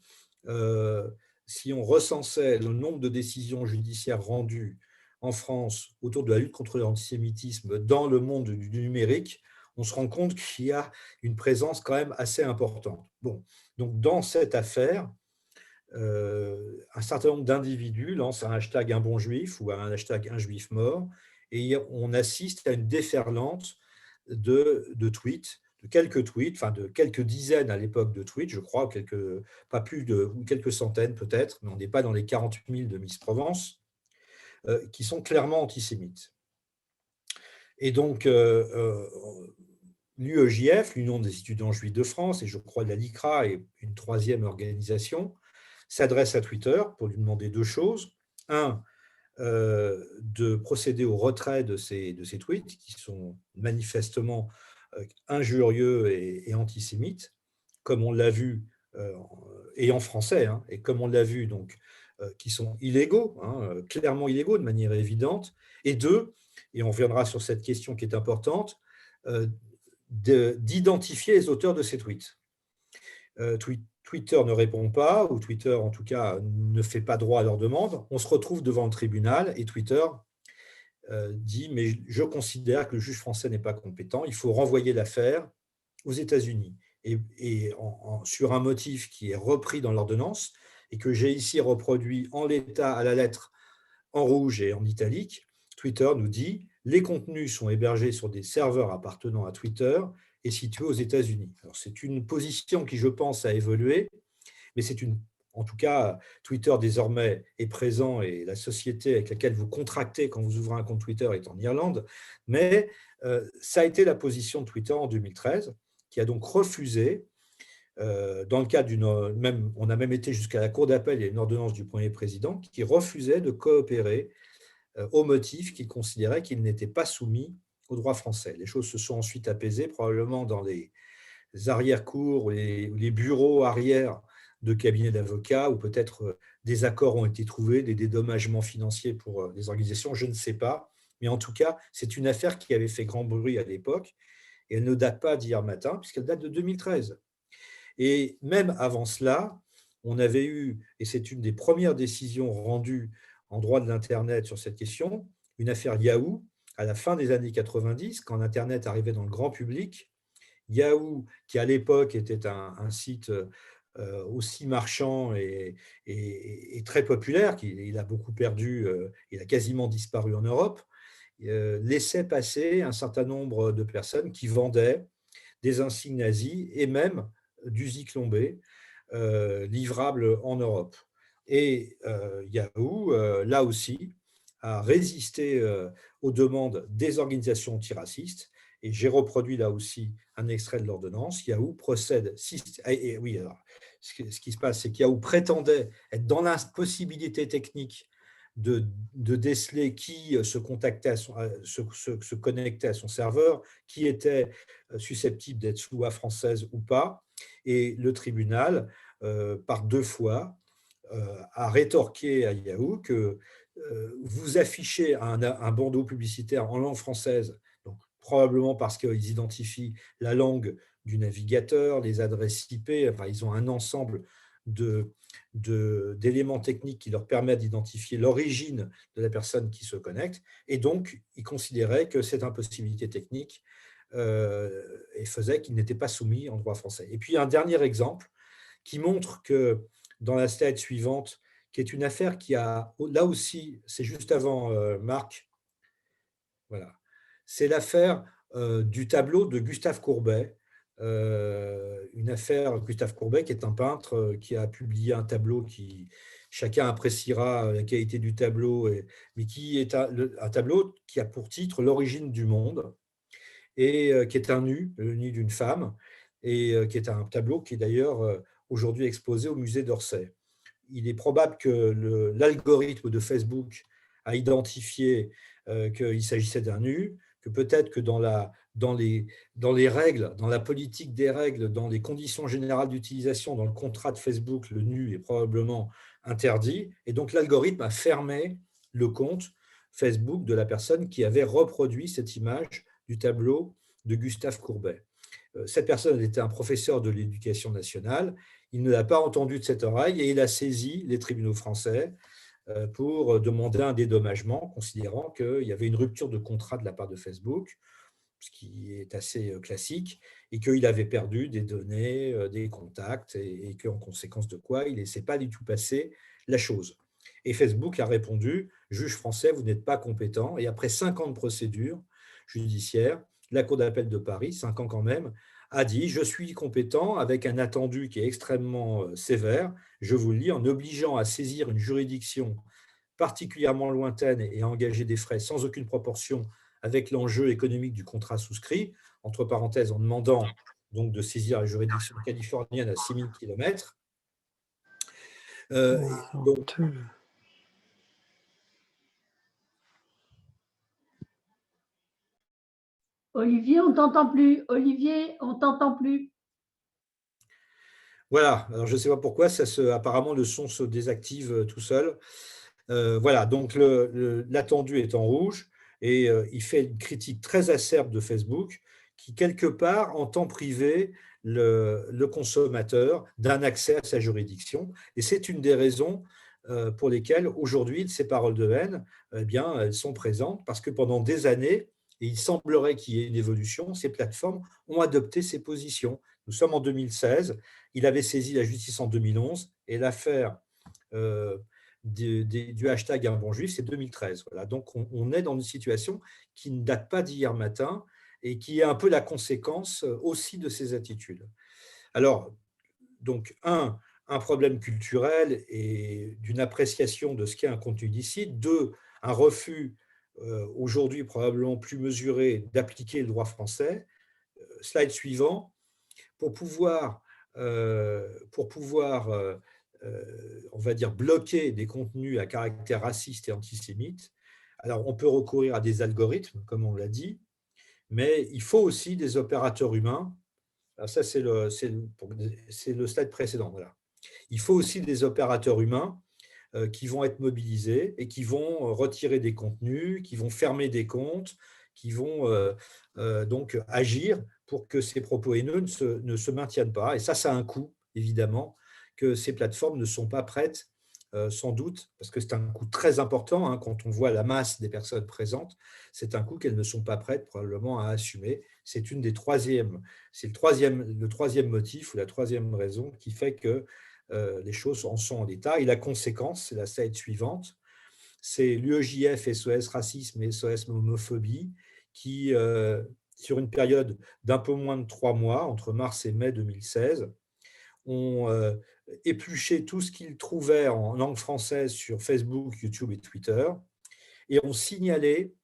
si on recensait le nombre de décisions judiciaires rendues en France autour de la lutte contre l'antisémitisme dans le monde du numérique, on se rend compte qu'il y a une présence quand même assez importante. Bon, donc dans cette affaire, un certain nombre d'individus lancent un hashtag un bon juif ou un hashtag un juif mort, et on assiste à une déferlante de tweets, de quelques tweets, enfin de quelques dizaines à l'époque de tweets, je crois, pas plus de quelques centaines peut-être, mais on n'est pas dans les 40 000 de Miss Provence, qui sont clairement antisémites. Et donc, l'UEJF, l'Union des étudiants juifs de France, et je crois la LICRA et une troisième organisation, s'adresse à Twitter pour lui demander deux choses. Un, de procéder au retrait de ces tweets qui sont manifestement injurieux et antisémites, comme on l'a vu, et en français, et comme on l'a vu, donc, qui sont illégaux, clairement illégaux de manière évidente. Et deux, et on reviendra sur cette question qui est importante, d'identifier les auteurs de ces tweets. Twitter ne répond pas, ou Twitter en tout cas ne fait pas droit à leur demande. On se retrouve devant le tribunal et Twitter dit « mais je considère que le juge français n'est pas compétent, il faut renvoyer l'affaire aux États-Unis ». Et sur un motif qui est repris dans l'ordonnance et que j'ai ici reproduit en l'état à la lettre en rouge et en italique, Twitter nous dit « les contenus sont hébergés sur des serveurs appartenant à Twitter et situés aux États-Unis ». Alors c'est une position qui, je pense, a évolué, mais en tout cas, Twitter désormais est présent et la société avec laquelle vous contractez quand vous ouvrez un compte Twitter est en Irlande, mais ça a été la position de Twitter en 2013, qui a donc refusé, dans le cadre on a même été jusqu'à la Cour d'appel, il y a une ordonnance du Premier président qui refusait de coopérer au motif qu'il considérait qu'il n'était pas soumis au droit français. Les choses se sont ensuite apaisées, probablement dans les arrière-cours ou les bureaux arrière de cabinets d'avocats, ou peut-être des accords ont été trouvés, des dédommagements financiers pour les organisations, je ne sais pas. Mais en tout cas, c'est une affaire qui avait fait grand bruit à l'époque, et elle ne date pas d'hier matin, puisqu'elle date de 2013. Et même avant cela, on avait eu, et c'est une des premières décisions rendues en droit de l'Internet sur cette question, une affaire Yahoo, à la fin des années 90, quand l'Internet arrivait dans le grand public. Yahoo, qui à l'époque était un site aussi marchand et très populaire, qu'il a beaucoup perdu, il a quasiment disparu en Europe, laissait passer un certain nombre de personnes qui vendaient des insignes nazis et même du Zyklon B livrable en Europe. Et Yahoo, là aussi, a résisté aux demandes des organisations antiracistes. Et j'ai reproduit là aussi un extrait de l'ordonnance. Yahoo procède. Oui, alors, ce qui se passe, c'est qu'Yahoo prétendait être dans l'impossibilité technique de déceler qui se connectait à son serveur, qui était susceptible d'être sous loi française ou pas. Et le tribunal, par deux fois, a rétorqué à Yahoo que vous affichez un bandeau publicitaire en langue française, donc probablement parce qu'ils identifient la langue du navigateur, les adresses IP, enfin, ils ont un ensemble d'éléments techniques qui leur permettent d'identifier l'origine de la personne qui se connecte, et donc ils considéraient que cette impossibilité technique et faisait qu'ils n'étaient pas soumis en droit français. Et puis un dernier exemple qui montre que dans la slide suivante, qui est une affaire qui a, là aussi, c'est juste avant Marc, voilà. C'est l'affaire du tableau de Gustave Courbet, une affaire, Gustave Courbet, qui est un peintre qui a publié un tableau qui, chacun appréciera la qualité du tableau, mais qui est un tableau qui a pour titre L'origine du monde, et qui est un nu, le nu d'une femme, et qui est un tableau qui est d'ailleurs aujourd'hui exposé au musée d'Orsay. Il est probable que l'algorithme de Facebook a identifié qu'il s'agissait d'un nu, que peut-être que dans les règles, dans la politique des règles, dans les conditions générales d'utilisation, dans le contrat de Facebook, le nu est probablement interdit. Et donc l'algorithme a fermé le compte Facebook de la personne qui avait reproduit cette image du tableau de Gustave Courbet. Cette personne était un professeur de l'éducation nationale. Il ne l'a pas entendu de cette oreille et il a saisi les tribunaux français pour demander un dédommagement, considérant qu'il y avait une rupture de contrat de la part de Facebook, ce qui est assez classique, et qu'il avait perdu des données, des contacts, et qu'en conséquence de quoi, il ne laissait pas du tout passer la chose. Et Facebook a répondu, juge français, vous n'êtes pas compétent. Et après 5 ans de procédure judiciaire, la Cour d'appel de Paris, 5 ans quand même, a dit, je suis compétent avec un attendu qui est extrêmement sévère, je vous le lis, en obligeant à saisir une juridiction particulièrement lointaine et à engager des frais sans aucune proportion avec l'enjeu économique du contrat souscrit, entre parenthèses, en demandant donc de saisir la juridiction californienne à 6000 km. Donc, Olivier, on t'entend plus. Olivier, on t'entend plus. voilà, alors je ne sais pas pourquoi, apparemment le son se désactive tout seul. Voilà, donc l'attendu est en rouge et il fait une critique très acerbe de Facebook qui, quelque part, entend priver le consommateur d'un accès à sa juridiction. Et c'est une des raisons pour lesquelles, aujourd'hui, ces paroles de haine, eh bien, elles sont présentes parce que pendant des années, et il semblerait qu'il y ait une évolution, ces plateformes ont adopté ces positions. Nous sommes en 2016, il avait saisi la justice en 2011 et l'affaire du hashtag un bon juif, c'est 2013. Voilà. Donc, on est dans une situation qui ne date pas d'hier matin et qui est un peu la conséquence aussi de ces attitudes. Alors, donc, un problème culturel et d'une appréciation de ce qu'est un contenu illicite. 2, un refus, aujourd'hui probablement plus mesuré, d'appliquer le droit français. Slide suivant. Pour pouvoir on va dire, bloquer des contenus à caractère raciste et antisémite, alors on peut recourir à des algorithmes, comme on l'a dit, mais il faut aussi des opérateurs humains. Alors ça, c'est le slide précédent. Voilà. Il faut aussi des opérateurs humains qui vont être mobilisés et qui vont retirer des contenus, qui vont fermer des comptes, qui vont donc agir pour que ces propos haineux ne se maintiennent pas. Et ça a un coût, évidemment, que ces plateformes ne sont pas prêtes, sans doute, parce que c'est un coût très important, hein, quand on voit la masse des personnes présentes, c'est un coût qu'elles ne sont pas prêtes probablement à assumer. C'est le troisième motif ou la troisième raison qui fait que les choses en sont en l'état. Et la conséquence, c'est la slide suivante, c'est l'UEJF, SOS Racisme et SOS Homophobie, qui, sur une période d'un peu moins de 3 mois, entre mars et mai 2016, ont épluché tout ce qu'ils trouvaient en langue française sur Facebook, YouTube et Twitter, et ont signalé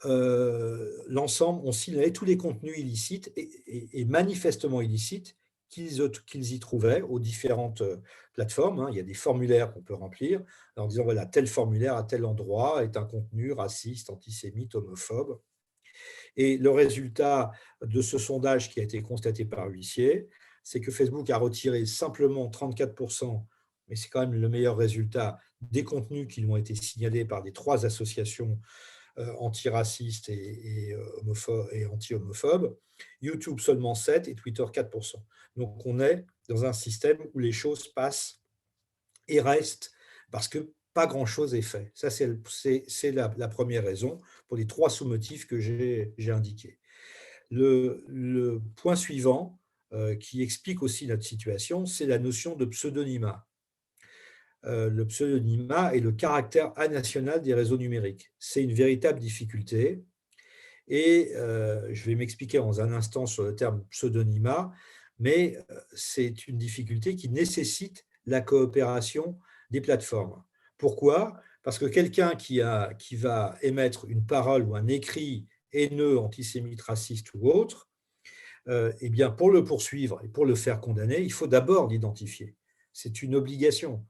ont signalé tous les contenus illicites et manifestement illicites qu'ils y trouvaient aux différentes plateformes. Il y a des formulaires qu'on peut remplir en disant, voilà, tel formulaire à tel endroit est un contenu raciste, antisémite, homophobe. Et le résultat de ce sondage qui a été constaté par huissier, c'est que Facebook a retiré simplement 34%, mais c'est quand même le meilleur résultat, des contenus qui lui ont été signalés par les 3 associations antiracistes et anti-homophobes, YouTube seulement 7% et Twitter 4%. Donc on est dans un système où les choses passent et restent parce que pas grand-chose est fait. Ça, c'est la première raison pour les 3 sous-motifs que j'ai indiqués. Le point suivant, qui explique aussi notre situation, c'est la notion de pseudonymat. Le pseudonymat est le caractère anational des réseaux numériques. C'est une véritable difficulté. Et je vais m'expliquer dans un instant sur le terme pseudonymat, mais c'est une difficulté qui nécessite la coopération des plateformes. Pourquoi? Parce que quelqu'un qui va émettre une parole ou un écrit haineux, antisémite, raciste ou autre, eh bien, pour le poursuivre et pour le faire condamner, il faut d'abord l'identifier. C'est une obligation.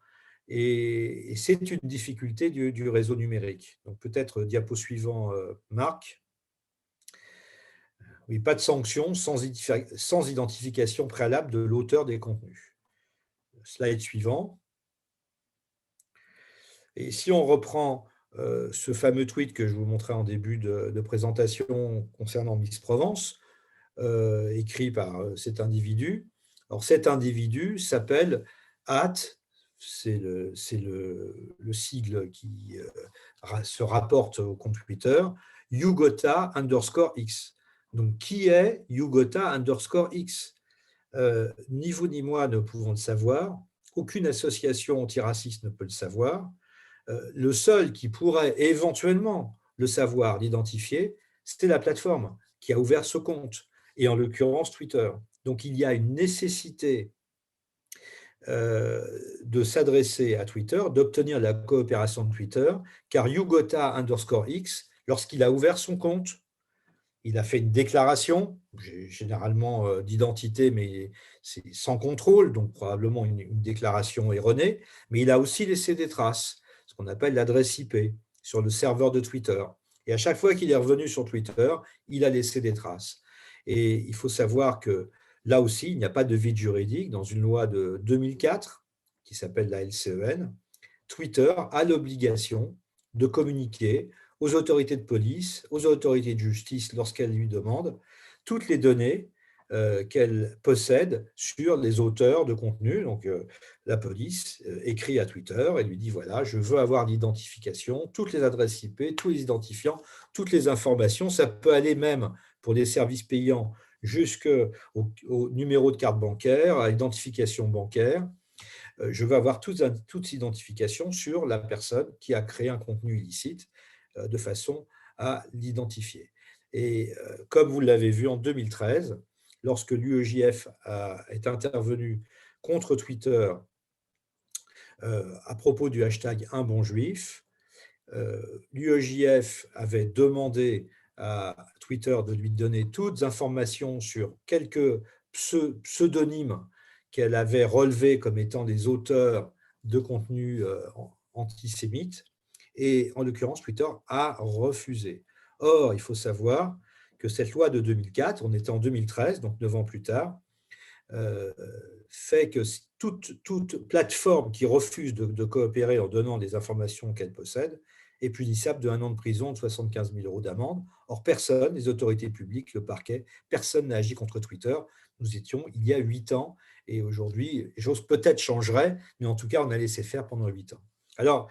Et c'est une difficulté du réseau numérique. Donc peut-être diapo suivant, Marc. Oui, pas de sanction sans identification préalable de l'auteur des contenus. Slide suivant. Et si on reprend ce fameux tweet que je vous montrais en début de présentation concernant Miss Provence, écrit par cet individu. Alors cet individu s'appelle c'est le sigle qui se rapporte au compte Twitter, Yugota_X. Donc, qui est Yugota_X? Ni vous ni moi ne pouvons le savoir. Aucune association antiraciste ne peut le savoir. Le seul qui pourrait éventuellement le savoir, l'identifier, c'était la plateforme qui a ouvert ce compte, et en l'occurrence Twitter. Donc, il y a une nécessité de s'adresser à Twitter, d'obtenir la coopération de Twitter, car Yugota_X, lorsqu'il a ouvert son compte, il a fait une déclaration, généralement d'identité, mais c'est sans contrôle, donc probablement une déclaration erronée, mais il a aussi laissé des traces, ce qu'on appelle l'adresse IP, sur le serveur de Twitter. Et à chaque fois qu'il est revenu sur Twitter, il a laissé des traces. Et il faut savoir que là aussi, il n'y a pas de vide juridique. Dans une loi de 2004, qui s'appelle la LCEN, Twitter a l'obligation de communiquer aux autorités de police, aux autorités de justice, lorsqu'elles lui demandent, toutes les données qu'elle possède sur les auteurs de contenu. Donc, la police écrit à Twitter et lui dit, voilà, je veux avoir l'identification, toutes les adresses IP, tous les identifiants, toutes les informations. Ça peut aller même pour des services payants jusqu'au numéro de carte bancaire, à l'identification bancaire. Je veux avoir toutes identifications sur la personne qui a créé un contenu illicite de façon à l'identifier. Et comme vous l'avez vu en 2013, lorsque l'UEJF est intervenu contre Twitter à propos du hashtag Un bon juif, l'UEJF avait demandé à Twitter de lui donner toutes les informations sur quelques pseudonymes qu'elle avait relevés comme étant des auteurs de contenus antisémites. Et en l'occurrence, Twitter a refusé. Or, il faut savoir que cette loi de 2004, on était en 2013, donc 9 ans plus tard, fait que toute plateforme qui refuse de coopérer en donnant des informations qu'elle possède est punissable de 1 an de prison, de 75 000 € d'amende. Or, personne, les autorités publiques, le parquet, personne n'a agi contre Twitter. Nous étions il y a 8 ans, et aujourd'hui, les choses peut-être changeraient, mais en tout cas, on a laissé faire pendant 8 ans. Alors,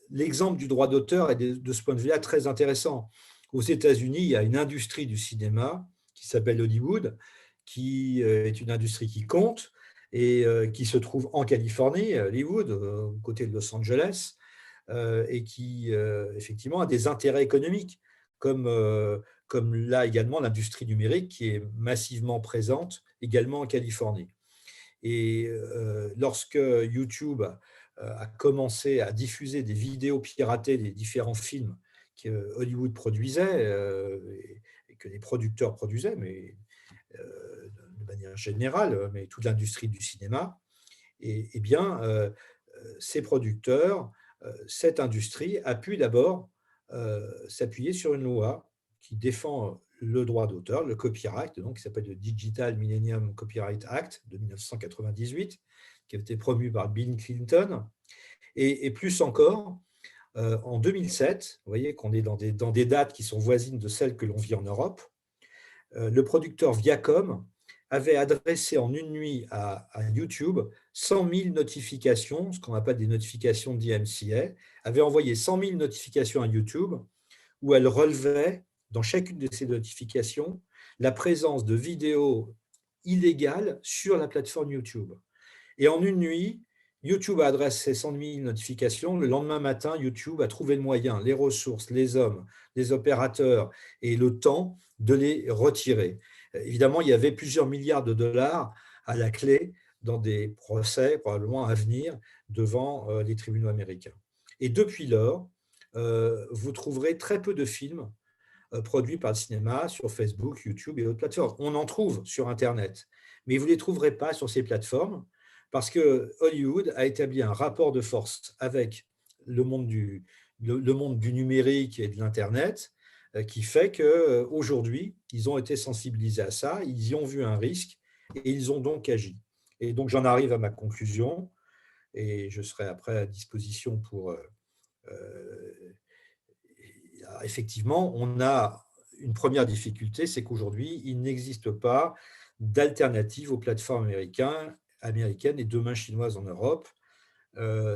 l'exemple du droit d'auteur est de ce point de vue-là très intéressant. Aux États-Unis, il y a une industrie du cinéma qui s'appelle Hollywood, qui est une industrie qui compte et qui se trouve en Californie, Hollywood, aux côtés de Los Angeles, et qui effectivement a des intérêts économiques, comme là également l'industrie numérique qui est massivement présente également en Californie. Et lorsque YouTube a commencé à diffuser des vidéos piratées des différents films que Hollywood produisait et que les producteurs produisaient, mais de manière générale, mais toute l'industrie du cinéma, et bien, ces producteurs, cette industrie a pu d'abord s'appuyer sur une loi qui défend le droit d'auteur, le copyright, donc, qui s'appelle le Digital Millennium Copyright Act de 1998, qui a été promu par Bill Clinton, et plus encore, en 2007, vous voyez qu'on est dans des dates qui sont voisines de celles que l'on vit en Europe, le producteur Viacom avait adressé en une nuit à YouTube 100 000 notifications, ce qu'on appelle des notifications DMCA, avait envoyé 100 000 notifications à YouTube où elle relevait, dans chacune de ces notifications, la présence de vidéos illégales sur la plateforme YouTube. Et en une nuit, YouTube a adressé 100 000 notifications. Le lendemain matin, YouTube a trouvé le moyen, les ressources, les hommes, les opérateurs et le temps de les retirer. Évidemment, il y avait plusieurs milliards de dollars à la clé dans des procès probablement à venir devant les tribunaux américains. Et depuis lors, vous trouverez très peu de films produits par le cinéma sur Facebook, YouTube et autres plateformes. On en trouve sur Internet, mais vous ne les trouverez pas sur ces plateformes parce que Hollywood a établi un rapport de force avec le monde du numérique et de l'Internet qui fait qu'aujourd'hui, ils ont été sensibilisés à ça, ils y ont vu un risque et ils ont donc agi. Et donc, j'en arrive à ma conclusion et je serai après à disposition pour… effectivement, on a une première difficulté, c'est qu'aujourd'hui, il n'existe pas d'alternative aux plateformes américaines et demain chinoises en Europe.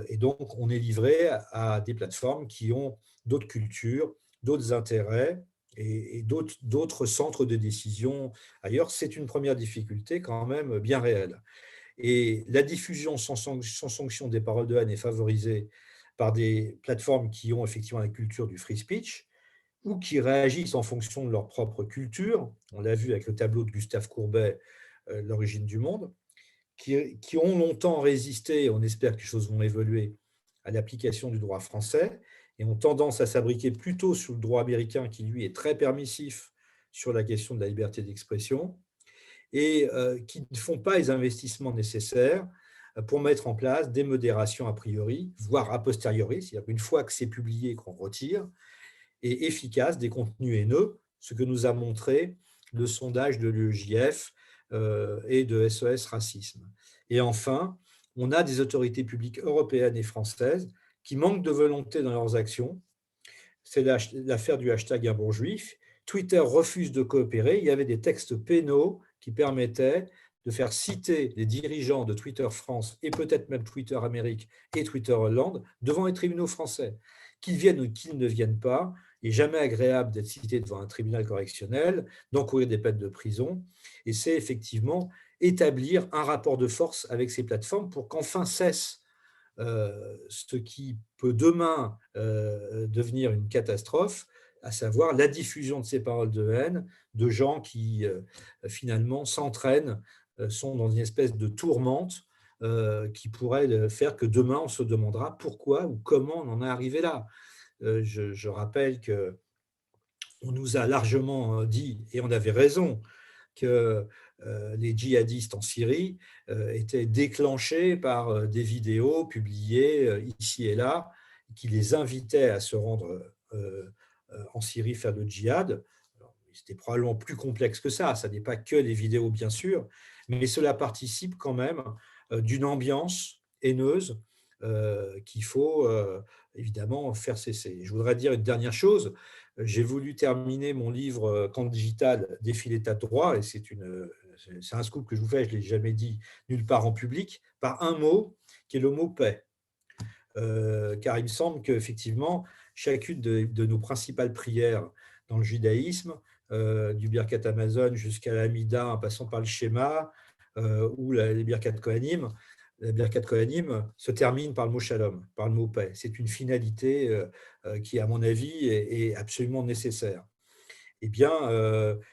Et donc, on est livré à des plateformes qui ont d'autres cultures, d'autres intérêts et d'autres centres de décision ailleurs. C'est une première difficulté quand même bien réelle. Et la diffusion sans sanction des paroles de haine est favorisée par des plateformes qui ont effectivement la culture du free speech ou qui réagissent en fonction de leur propre culture. On l'a vu avec le tableau de Gustave Courbet, L'origine du monde, qui ont longtemps résisté, on espère que les choses vont évoluer, à l'application du droit français et ont tendance à s'abriquer plutôt sur le droit américain qui, lui, est très permissif sur la question de la liberté d'expression et qui ne font pas les investissements nécessaires pour mettre en place des modérations a priori, voire a posteriori, c'est-à-dire qu'une fois que c'est publié, qu'on retire, et efficaces des contenus haineux, ce que nous a montré le sondage de l'UEJF et de SOS Racisme. Et enfin, on a des autorités publiques européennes et françaises qui manquent de volonté dans leurs actions. C'est l'affaire du hashtag un bon juif. Twitter refuse de coopérer. Il y avait des textes pénaux qui permettaient de faire citer les dirigeants de Twitter France et peut-être même Twitter Amérique et Twitter Hollande devant les tribunaux français. Qu'ils viennent ou qu'ils ne viennent pas, il n'est jamais agréable d'être cité devant un tribunal correctionnel, d'encourir des peines de prison. Et c'est effectivement établir un rapport de force avec ces plateformes pour qu'enfin cesse ce qui peut demain devenir une catastrophe, à savoir la diffusion de ces paroles de haine de gens qui finalement s'entraînent, sont dans une espèce de tourmente qui pourrait faire que demain on se demandera pourquoi ou comment on en est arrivé là. Je rappelle qu'on nous a largement dit, et on avait raison, que les djihadistes en Syrie étaient déclenchés par des vidéos publiées ici et là, qui les invitaient à se rendre en Syrie faire le djihad. C'était probablement plus complexe que ça n'est pas que les vidéos bien sûr, mais cela participe quand même d'une ambiance haineuse qu'il faut évidemment faire cesser. Je voudrais dire une dernière chose. J'ai voulu terminer mon livre Camp digital, défi l'état de droit, et c'est un scoop que je vous fais, je ne l'ai jamais dit nulle part en public, par un mot qui est le mot paix. Car il me semble qu'effectivement, chacune de nos principales prières dans le judaïsme, du Birkat Hamazon jusqu'à l'Amida, en passant par le schéma, ou les Birkat Kohanim, la Birkat Kohanim se termine par le mot shalom, par le mot paix. C'est une finalité qui, à mon avis, est absolument nécessaire. Eh bien,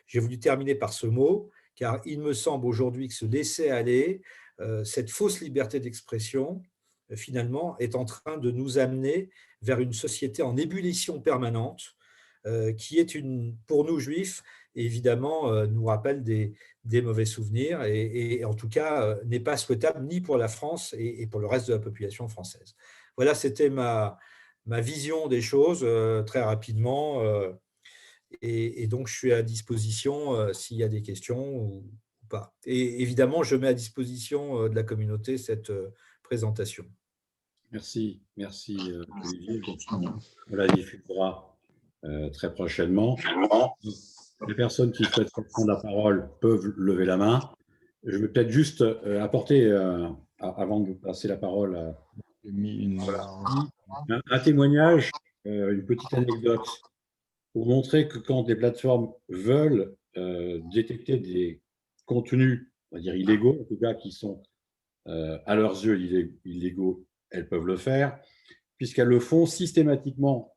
j'ai voulu terminer par ce mot, car il me semble aujourd'hui que se laisser aller, cette fausse liberté d'expression, finalement, est en train de nous amener vers une société en ébullition permanente, qui est pour nous juifs, évidemment, nous rappelle des mauvais souvenirs et en tout cas n'est pas souhaitable ni pour la France et pour le reste de la population française. Voilà, c'était ma vision des choses très rapidement et donc je suis à disposition s'il y a des questions ou pas. Et évidemment, je mets à disposition de la communauté cette présentation. Merci, Olivier. On la diffusera très prochainement. Les personnes qui souhaitent prendre la parole peuvent lever la main. Je vais peut-être juste apporter, avant de vous passer la parole, un témoignage, une petite anecdote, pour montrer que quand des plateformes veulent détecter des contenus, on va dire illégaux, en tout cas qui sont à leurs yeux illégaux, elles peuvent le faire, puisqu'elles le font systématiquement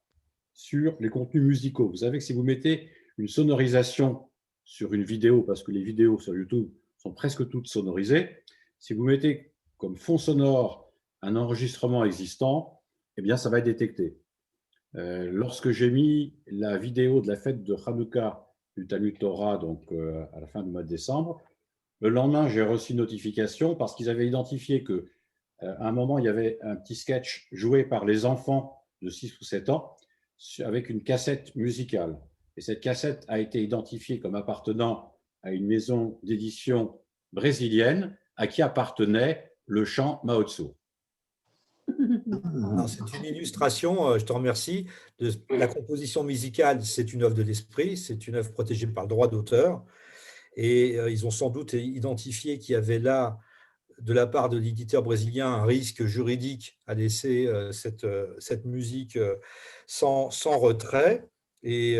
sur les contenus musicaux. Vous savez que si vous mettez une sonorisation sur une vidéo, parce que les vidéos sur YouTube sont presque toutes sonorisées, si vous mettez comme fond sonore un enregistrement existant, eh bien, ça va être détecté. Lorsque j'ai mis la vidéo de la fête de Hanouka du Talmud Torah, donc à la fin du mois de décembre, le lendemain, j'ai reçu une notification parce qu'ils avaient identifié que à un moment, il y avait un petit sketch joué par les enfants de 6 ou 7 ans avec une cassette musicale. Et cette cassette a été identifiée comme appartenant à une maison d'édition brésilienne à qui appartenait le chant Mao Tzu. C'est une illustration, je te remercie, de la composition musicale. C'est une œuvre de l'esprit, c'est une œuvre protégée par le droit d'auteur. Et ils ont sans doute identifié qu'il y avait là, de la part de l'éditeur brésilien, un risque juridique à laisser cette musique sans retrait. Et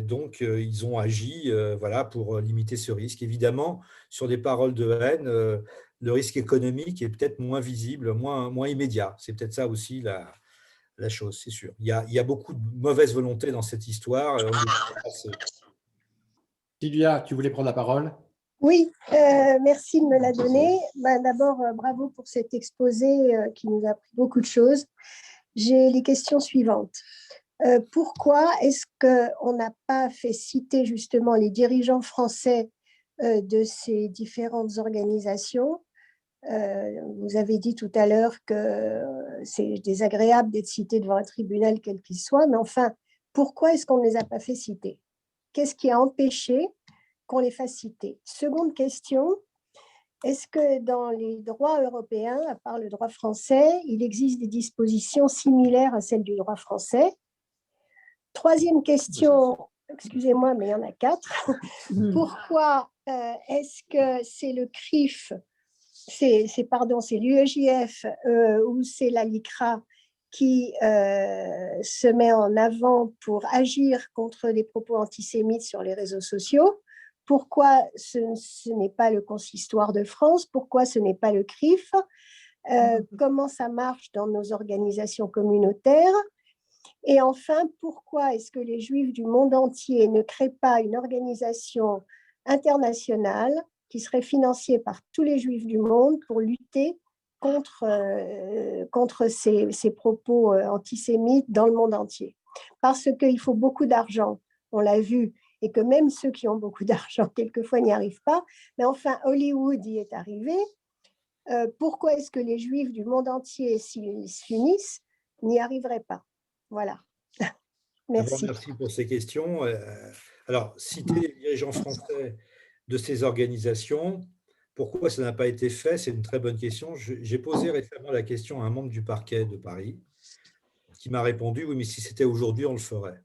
donc, ils ont agi voilà, pour limiter ce risque. Évidemment, sur des paroles de haine, le risque économique est peut-être moins visible, moins immédiat. C'est peut-être ça aussi la chose, c'est sûr. Il y a beaucoup de mauvaise volonté dans cette histoire. Sylvia, tu voulais prendre la parole? Oui, merci de me la donner. D'abord, bravo pour cet exposé qui nous a appris beaucoup de choses. J'ai les questions suivantes. Pourquoi est-ce qu'on n'a pas fait citer justement les dirigeants français de ces différentes organisations? Vous avez dit tout à l'heure que c'est désagréable d'être cité devant un tribunal quel qu'il soit, mais enfin, pourquoi est-ce qu'on ne les a pas fait citer? Qu'est-ce qui a empêché qu'on les fasse citer? Seconde question, est-ce que dans les droits européens, à part le droit français, il existe des dispositions similaires à celles du droit français? Troisième question, excusez-moi, mais il y en a 4. Pourquoi est-ce que c'est le CRIF, c'est l'UEJF ou c'est la LICRA qui se met en avant pour agir contre les propos antisémites sur les réseaux sociaux? Pourquoi ce n'est pas le Consistoire de France? Pourquoi ce n'est pas le CRIF? Comment ça marche dans nos organisations communautaires? Et enfin, pourquoi est-ce que les Juifs du monde entier ne créent pas une organisation internationale qui serait financée par tous les Juifs du monde pour lutter contre ces propos antisémites dans le monde entier? Parce qu'il faut beaucoup d'argent, on l'a vu, et que même ceux qui ont beaucoup d'argent, quelquefois, n'y arrivent pas. Mais enfin, Hollywood y est arrivé. Pourquoi est-ce que les Juifs du monde entier, s'ils s'unissent, n'y arriveraient pas? Voilà. Merci. Merci pour ces questions. Alors, citer les dirigeants français de ces organisations, pourquoi ça n'a pas été fait? C'est une très bonne question. J'ai posé récemment la question à un membre du parquet de Paris qui m'a répondu, oui, mais si c'était aujourd'hui, on le ferait.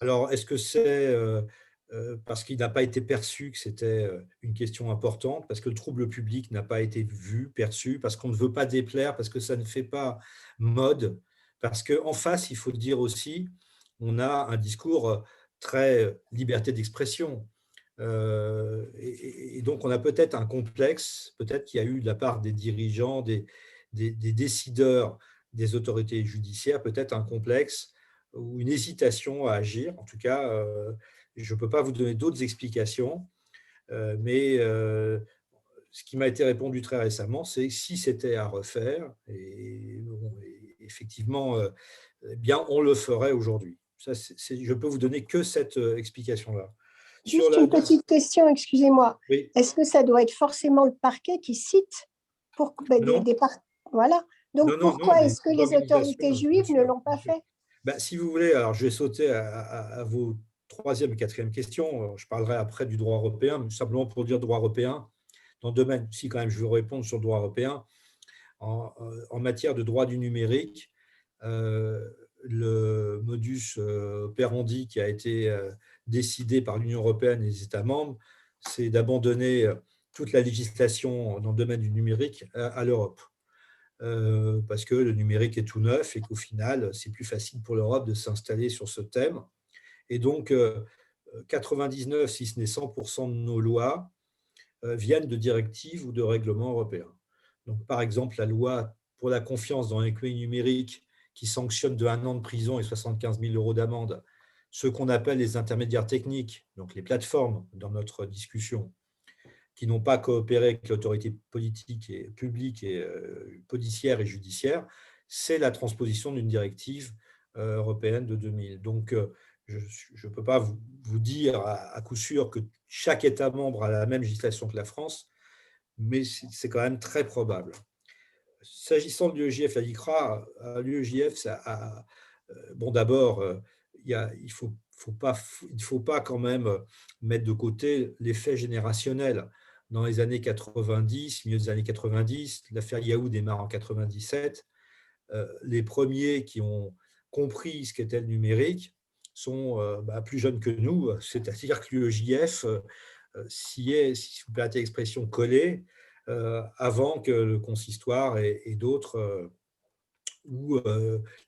Alors, est-ce que c'est parce qu'il n'a pas été perçu que c'était une question importante, parce que le trouble public n'a pas été vu, perçu, parce qu'on ne veut pas déplaire, parce que ça ne fait pas mode, parce qu'en face, il faut le dire aussi, on a un discours très liberté d'expression. Et donc, on a peut-être un complexe, peut-être qu'il y a eu de la part des dirigeants, des décideurs, des autorités judiciaires, peut-être un complexe ou une hésitation à agir. En tout cas, je ne peux pas vous donner d'autres explications, mais ce qui m'a été répondu très récemment, c'est que si c'était à refaire, et effectivement, eh bien, on le ferait aujourd'hui. Ça, je peux vous donner que cette explication-là. Juste une petite question, excusez-moi. Oui. Est-ce que ça doit être forcément le parquet qui cite pour Voilà. Donc, pourquoi est-ce que les autorités juives ne l'ont pas fait? Si vous voulez, alors je vais sauter à vos troisième et quatrième questions. Je parlerai après du droit européen, mais simplement pour dire droit européen. Dans le domaine, si quand même je veux répondre sur le droit européen, en matière de droit du numérique, le modus operandi qui a été décidé par l'Union européenne et les États membres, c'est d'abandonner toute la législation dans le domaine du numérique à l'Europe. Parce que le numérique est tout neuf et qu'au final, c'est plus facile pour l'Europe de s'installer sur ce thème. Et donc, 99, si ce n'est 100% de nos lois viennent de directives ou de règlements européens. Donc, par exemple, la loi pour la confiance dans l'économie numérique qui sanctionne de 1 an de prison et 75 000 € d'amende ce qu'on appelle les intermédiaires techniques, donc les plateformes dans notre discussion, qui n'ont pas coopéré avec l'autorité politique et publique et policière et judiciaire, c'est la transposition d'une directive européenne de 2000. Donc, je ne peux pas vous dire à coup sûr que chaque État membre a la même législation que la France, mais c'est quand même très probable. S'agissant de l'UEJF, la LICRA, l'UEJF, bon, d'abord, il ne faut pas quand même mettre de côté l'effet générationnel. Dans les années 90, milieu des années 90, l'affaire Yahoo démarre en 97. Les premiers qui ont compris ce qu'était le numérique sont plus jeunes que nous, c'est-à-dire que l'UEJF s'y est, si vous permettez l'expression, collé avant que le consistoire et d'autres ou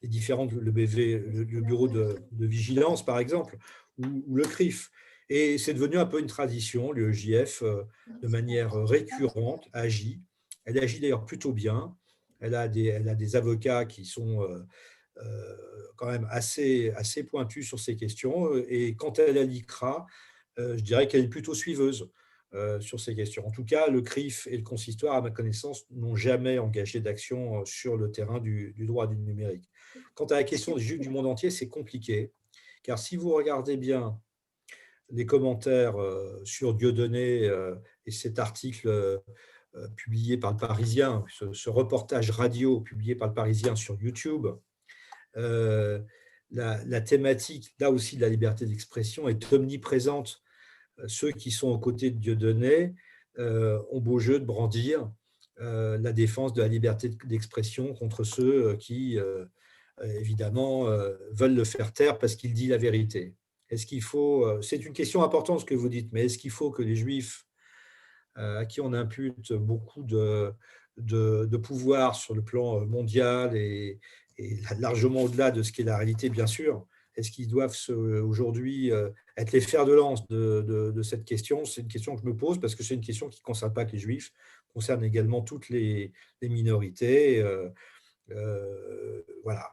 les différentes, le BV, le bureau de vigilance par exemple, ou le CRIF. Et c'est devenu un peu une tradition, l'UEJF, de manière récurrente, agit. Elle agit d'ailleurs plutôt bien. Elle a des avocats qui sont quand même assez pointus sur ces questions. Et quand elle est à l'ICRA, je dirais qu'elle est plutôt suiveuse sur ces questions. En tout cas, le CRIF et le consistoire, à ma connaissance, n'ont jamais engagé d'action sur le terrain du droit du numérique. Quant à la question des juges du monde entier, c'est compliqué, car si vous regardez bien les commentaires sur Dieudonné et cet article publié par le Parisien, ce reportage radio publié par le Parisien sur YouTube, la thématique, là aussi, de la liberté d'expression est omniprésente. Ceux qui sont aux côtés de Dieudonné ont beau jeu de brandir la défense de la liberté d'expression contre ceux qui, évidemment, veulent le faire taire parce qu'il dit la vérité. Est-ce qu'il faut, c'est une question importante ce que vous dites, mais est-ce qu'il faut que les Juifs, à qui on impute beaucoup de pouvoir sur le plan mondial et largement au-delà de ce qui est la réalité, bien sûr, est-ce qu'ils doivent aujourd'hui être les fers de lance de cette question? C'est une question que je me pose parce que c'est une question qui ne concerne pas que les Juifs, concerne également toutes les minorités. Voilà.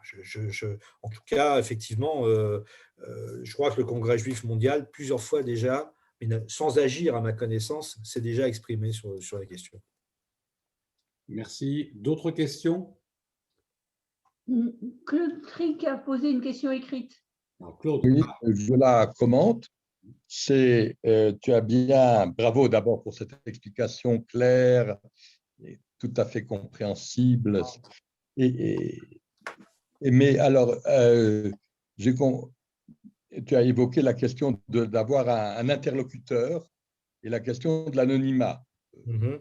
En tout cas, effectivement, je crois que le Congrès juif mondial, plusieurs fois déjà, mais sans agir à ma connaissance, s'est déjà exprimé sur la question. Merci. D'autres questions? Claude Tric a posé une question écrite. Alors, Claude. Oui, je la commente. Tu as bien, bravo d'abord pour cette explication claire et tout à fait compréhensible. Mais alors, tu as évoqué la question d'avoir un interlocuteur et la question de l'anonymat. Mm-hmm.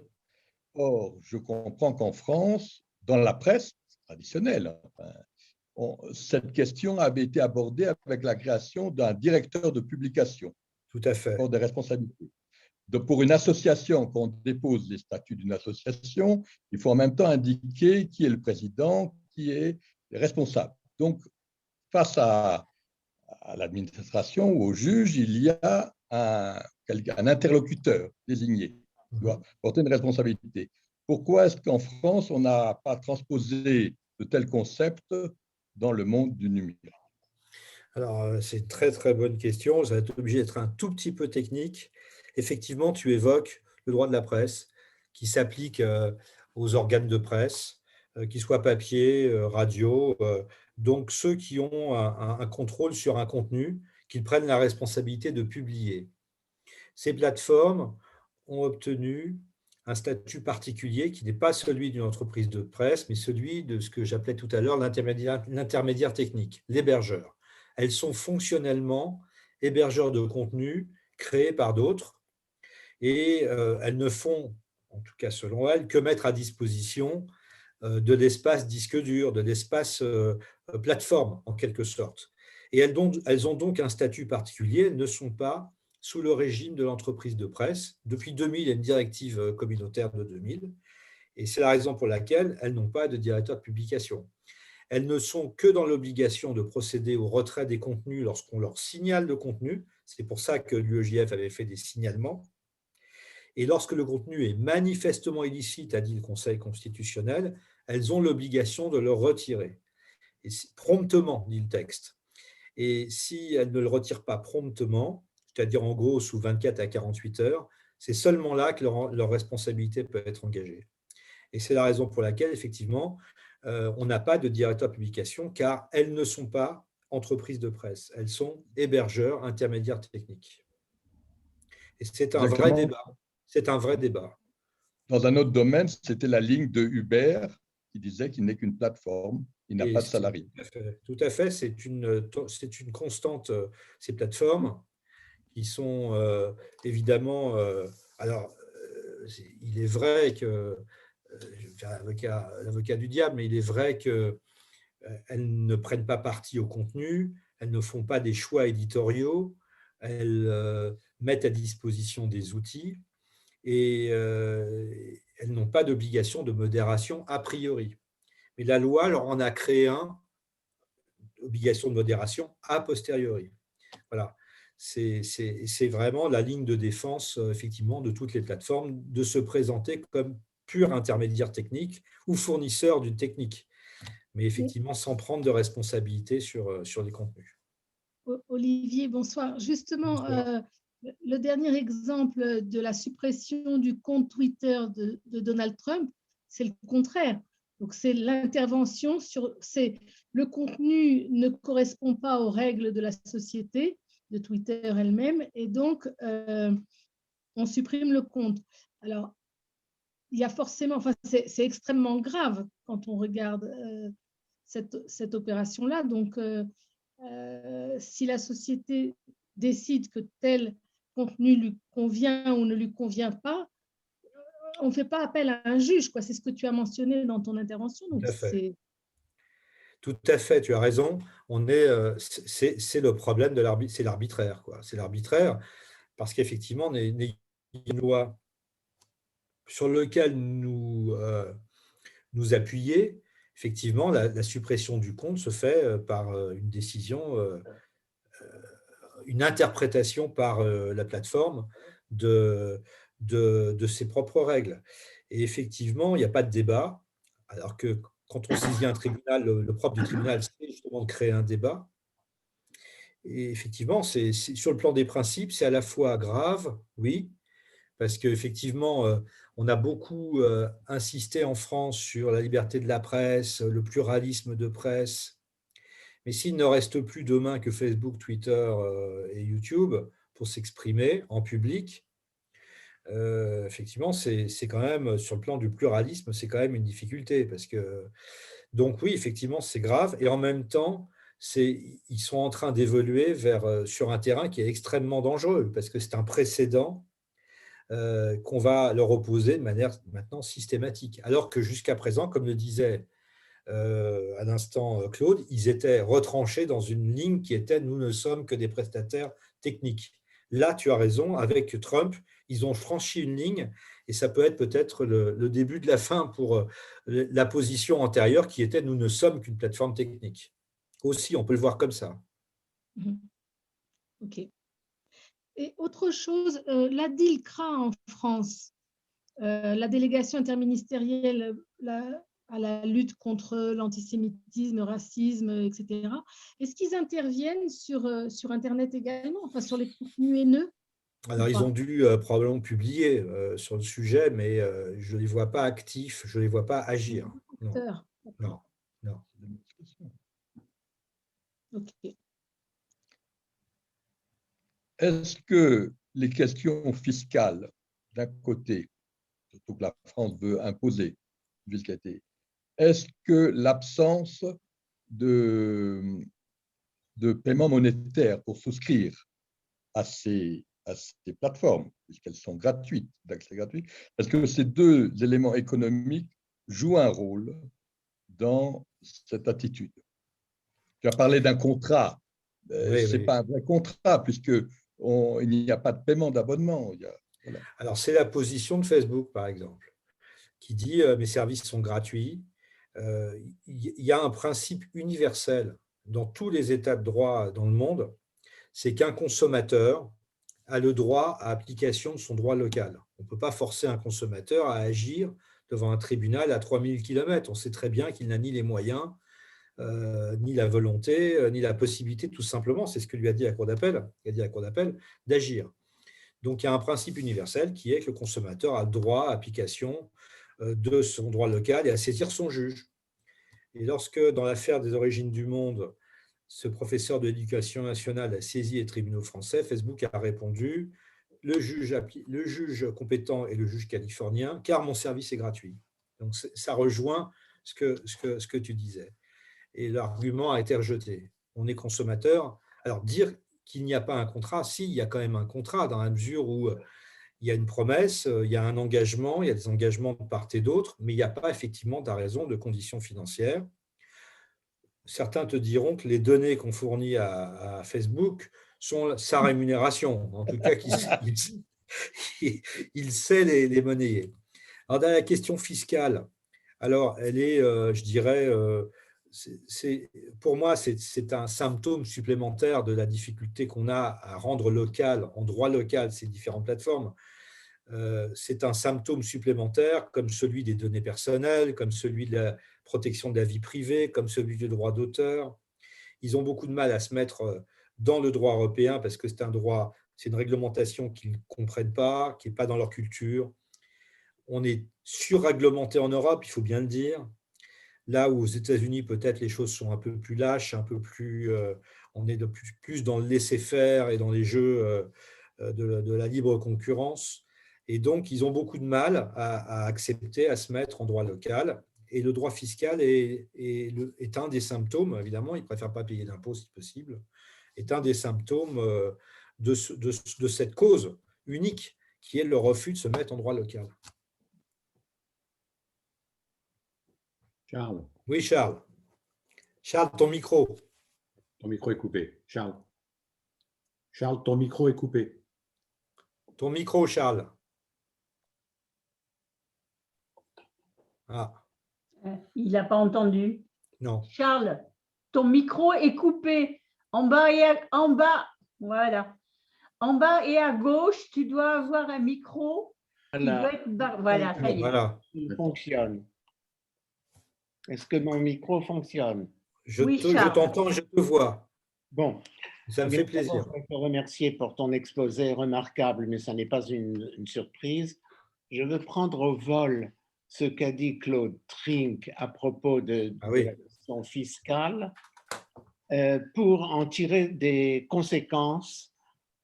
Or, je comprends qu'en France, dans la presse traditionnelle, cette question avait été abordée avec la création d'un directeur de publication. Tout à fait. Pour des responsabilités. Donc, pour une association, quand on dépose les statuts d'une association, il faut en même temps indiquer qui est le président, qui est responsable. Donc, face à l'administration ou au juge, il y a un interlocuteur désigné qui doit porter une responsabilité. Pourquoi est-ce qu'en France, on n'a pas transposé de tels concepts dans le monde du numérique? Alors, c'est une très, très bonne question. Ça va être obligé d'être un tout petit peu technique. Effectivement, tu évoques le droit de la presse qui s'applique aux organes de presse, qu'ils soient papier, radio. Donc, ceux qui ont un contrôle sur un contenu, qu'ils prennent la responsabilité de publier. Ces plateformes ont obtenu un statut particulier qui n'est pas celui d'une entreprise de presse, mais celui de ce que j'appelais tout à l'heure l'intermédiaire technique, l'hébergeur. Elles sont fonctionnellement hébergeurs de contenu créés par d'autres et elles ne font, en tout cas selon elles, que mettre à disposition de l'espace disque dur, de l'espace plateforme en quelque sorte. Et elles ont donc un statut particulier, elles ne sont pas sous le régime de l'entreprise de presse. Depuis 2000, il y a une directive communautaire de 2000 et c'est la raison pour laquelle elles n'ont pas de directeur de publication. elles ne sont que dans l'obligation de procéder au retrait des contenus lorsqu'on leur signale le contenu. C'est pour ça que l'UEJF avait fait des signalements. Et lorsque le contenu est manifestement illicite, a dit le Conseil constitutionnel, elles ont l'obligation de le retirer. Et promptement, dit le texte. Et si elles ne le retirent pas promptement, c'est-à-dire en gros sous 24 à 48 heures, c'est seulement là que leur responsabilité peut être engagée. Et c'est la raison pour laquelle, effectivement, on n'a pas de directeur de publication, car elles ne sont pas entreprises de presse, elles sont hébergeurs, intermédiaires techniques. Et c'est un vrai débat. C'est un vrai débat. Dans un autre domaine, c'était la ligne de Uber qui disait qu'il n'est qu'une plateforme, il n'a pas de salariés. Tout à fait, c'est une constante, ces plateformes qui sont évidemment… alors, il est vrai que, je vais faire l'avocat du diable, mais il est vrai qu'elles ne prennent pas parti au contenu, elles ne font pas des choix éditoriaux, elles mettent à disposition des outils et elles n'ont pas d'obligation de modération a priori. Mais la loi leur en a créé un, obligation de modération a posteriori. Voilà. C'est vraiment la ligne de défense, effectivement, de toutes les plateformes, de se présenter comme pur intermédiaire technique ou fournisseur d'une technique, mais effectivement sans prendre de responsabilité sur les contenus. Olivier, bonsoir. Justement, bonsoir. Le dernier exemple de la suppression du compte Twitter de Donald Trump, c'est le contraire. Donc, c'est l'intervention c'est le contenu ne correspond pas aux règles de la société, de Twitter elle-même, et donc on supprime le compte. Alors, il y a forcément, enfin, c'est extrêmement grave quand on regarde cette opération-là. Donc, si la société décide que tel contenu lui convient ou ne lui convient pas, on ne fait pas appel à un juge, quoi. C'est ce que tu as mentionné dans ton intervention. Donc tout à fait, tu as raison. C'est le problème de l'arbitraire, quoi. C'est l'arbitraire parce qu'effectivement, on est une loi sur laquelle nous appuyer. Effectivement, la suppression du compte se fait par une décision, une interprétation par la plateforme de ses propres règles. Et effectivement, il n'y a pas de débat, alors que quand on saisit un tribunal, le propre du tribunal, c'est justement de créer un débat. Et effectivement, sur le plan des principes, c'est à la fois grave, oui, parce qu'effectivement, on a beaucoup insisté en France sur la liberté de la presse, le pluralisme de presse. Mais s'il ne reste plus demain que Facebook, Twitter et YouTube pour s'exprimer en public, effectivement, c'est quand même, sur le plan du pluralisme, c'est quand même une difficulté. Donc oui, effectivement, c'est grave. Et en même temps, ils sont en train d'évoluer sur un terrain qui est extrêmement dangereux, parce que c'est un précédent qu'on va leur opposer de manière maintenant systématique. Alors que jusqu'à présent, comme le disait à l'instant Claude, ils étaient retranchés dans une ligne qui était « nous ne sommes que des prestataires techniques ». Là, tu as raison, avec Trump, ils ont franchi une ligne et ça peut être peut-être le début de la fin pour la position antérieure qui était « nous ne sommes qu'une plateforme technique ». Aussi, on peut le voir comme ça. OK. Et autre chose, la DILCRA en France, la délégation interministérielle à la lutte contre l'antisémitisme, le racisme, etc. Est-ce qu'ils interviennent sur Internet également, enfin sur les contenus haineux? Alors, ils ont dû probablement publier sur le sujet, mais je ne les vois pas actifs, je ne les vois pas agir. Non. OK. Est-ce que les questions fiscales, d'un côté, surtout que la France veut imposer une fiscalité, est-ce que l'absence de paiement monétaire pour souscrire à ces plateformes, puisqu'elles sont gratuites, d'accès gratuit, est-ce que ces deux éléments économiques jouent un rôle dans cette attitude? Tu as parlé d'un contrat. Ce n'est pas un vrai contrat, puisqu'il n'y a pas de paiement d'abonnement. Voilà. Alors, c'est la position de Facebook, par exemple, qui dit mes services sont gratuits, il y a un principe universel dans tous les États de droit dans le monde, c'est qu'un consommateur a le droit à application de son droit local. On ne peut pas forcer un consommateur à agir devant un tribunal à 3000 km. On sait très bien qu'il n'a ni les moyens, ni la volonté, ni la possibilité, tout simplement, c'est ce que lui a dit la Cour d'appel, d'agir. Donc, il y a un principe universel qui est que le consommateur a le droit à application de son droit local et à saisir son juge. Et lorsque, dans l'affaire des origines du monde, ce professeur de l'éducation nationale a saisi les tribunaux français, Facebook a répondu « le juge compétent est le juge californien, car mon service est gratuit ». Donc, ça rejoint ce que tu disais. Et l'argument a été rejeté. On est consommateur. Alors, dire qu'il n'y a pas un contrat, si, il y a quand même un contrat, dans la mesure où il y a une promesse, il y a un engagement, il y a des engagements de part et d'autre, mais il n'y a pas effectivement, tu as raison, de conditions financières. Certains te diront que les données qu'on fournit à Facebook sont sa rémunération, en tout cas il sait les monnayer. Alors, dans la question fiscale, alors elle est, je dirais, pour moi, c'est un symptôme supplémentaire de la difficulté qu'on a à rendre local, en droit local, ces différentes plateformes. C'est un symptôme supplémentaire, comme celui des données personnelles, comme celui de la protection de la vie privée, comme celui du droit d'auteur. Ils ont beaucoup de mal à se mettre dans le droit européen parce que c'est une réglementation qu'ils ne comprennent pas, qui n'est pas dans leur culture. On est surréglementé en Europe, il faut bien le dire. Là où aux États-Unis, peut-être les choses sont un peu plus lâches, un peu plus, on est plus dans le laisser-faire et dans les jeux de la libre concurrence. Et donc, ils ont beaucoup de mal à accepter, à se mettre en droit local. Et le droit fiscal est un des symptômes, évidemment, ils ne préfèrent pas payer d'impôts si possible, est un des symptômes de cette cause unique qui est le refus de se mettre en droit local. Charles. Oui, Charles. Charles, ton micro. Ton micro est coupé. Charles. Charles, ton micro est coupé. Ton micro, Charles. Ah. Il n'a pas entendu. Non. Charles, ton micro est coupé. En bas voilà. En bas et à gauche, tu dois avoir un micro. Voilà, ça y est. Voilà. Il fonctionne. Est-ce que mon micro fonctionne? Je t'entends, je te vois. Bon. Ça me fait plaisir. Je veux te remercier pour ton exposé remarquable, mais ça n'est pas une surprise. Je veux prendre au vol ce qu'a dit Claude Trinck à propos de la question fiscale pour en tirer des conséquences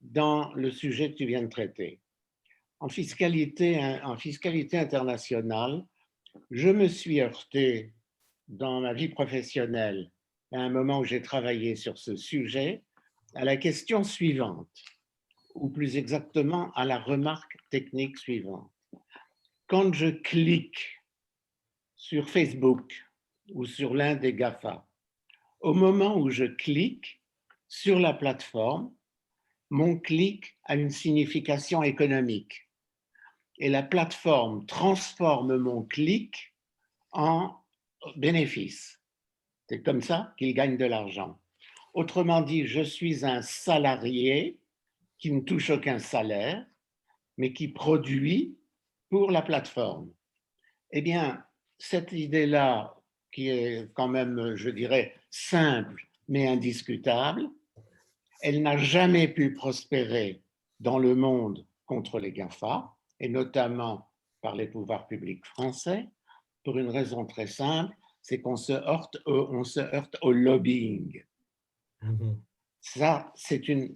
dans le sujet que tu viens de traiter. En fiscalité internationale, je me suis heurté dans ma vie professionnelle, à un moment où j'ai travaillé sur ce sujet, à la question suivante, ou plus exactement à la remarque technique suivante. Quand je clique sur Facebook ou sur l'un des GAFA, au moment où je clique sur la plateforme, mon clic a une signification économique. Et la plateforme transforme mon clic en bénéfice. C'est comme ça qu'il gagne de l'argent. Autrement dit, je suis un salarié qui ne touche aucun salaire, mais qui produit pour la plateforme. Eh bien, cette idée-là, qui est quand même, je dirais, simple, mais indiscutable, elle n'a jamais pu prospérer dans le monde contre les GAFA, et notamment par les pouvoirs publics français, pour une raison très simple, c'est qu'on se heurte au lobbying. Ça,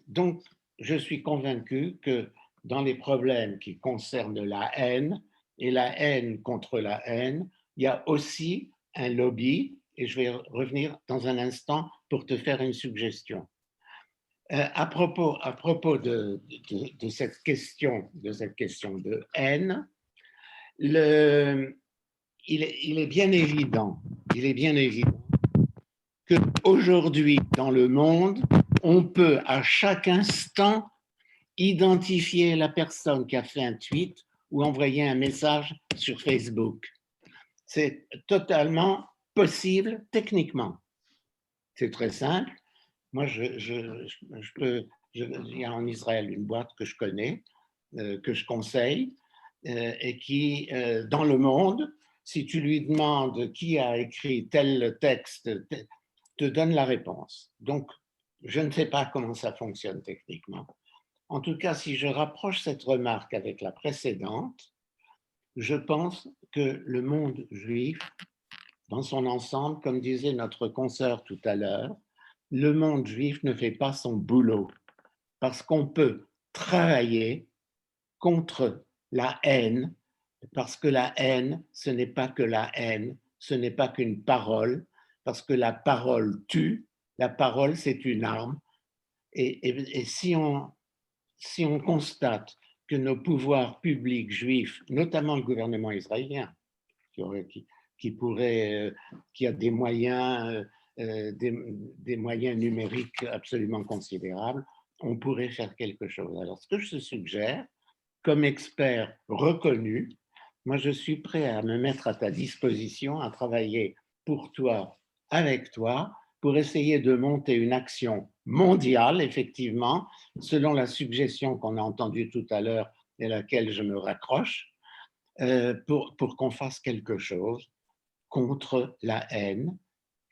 donc, je suis convaincu que dans les problèmes qui concernent la haine et la haine contre la haine, il y a aussi un lobby, et je vais revenir dans un instant pour te faire une suggestion. À propos de cette question de haine, il est bien évident qu'aujourd'hui, dans le monde, on peut à chaque instant identifier la personne qui a fait un tweet ou envoyer un message sur Facebook. C'est totalement possible techniquement. C'est très simple. Moi, il y a en Israël une boîte que je connais, que je conseille, et qui, dans le monde, si tu lui demandes qui a écrit tel texte, te donne la réponse. Donc, je ne sais pas comment ça fonctionne techniquement. En tout cas, si je rapproche cette remarque avec la précédente, je pense que le monde juif, dans son ensemble, comme disait notre consoeur tout à l'heure, le monde juif ne fait pas son boulot parce qu'on peut travailler contre la haine, parce que la haine, ce n'est pas que la haine, ce n'est pas qu'une parole, parce que la parole tue, la parole c'est une arme. Et si on constate que nos pouvoirs publics juifs, notamment le gouvernement israélien, qui a des moyens, des moyens numériques absolument considérables, on pourrait faire quelque chose. Alors, ce que je suggère, comme expert reconnu, moi, je suis prêt à me mettre à ta disposition, à travailler pour toi, avec toi, pour essayer de monter une action mondiale, effectivement, selon la suggestion qu'on a entendue tout à l'heure et à laquelle je me raccroche, pour qu'on fasse quelque chose contre la haine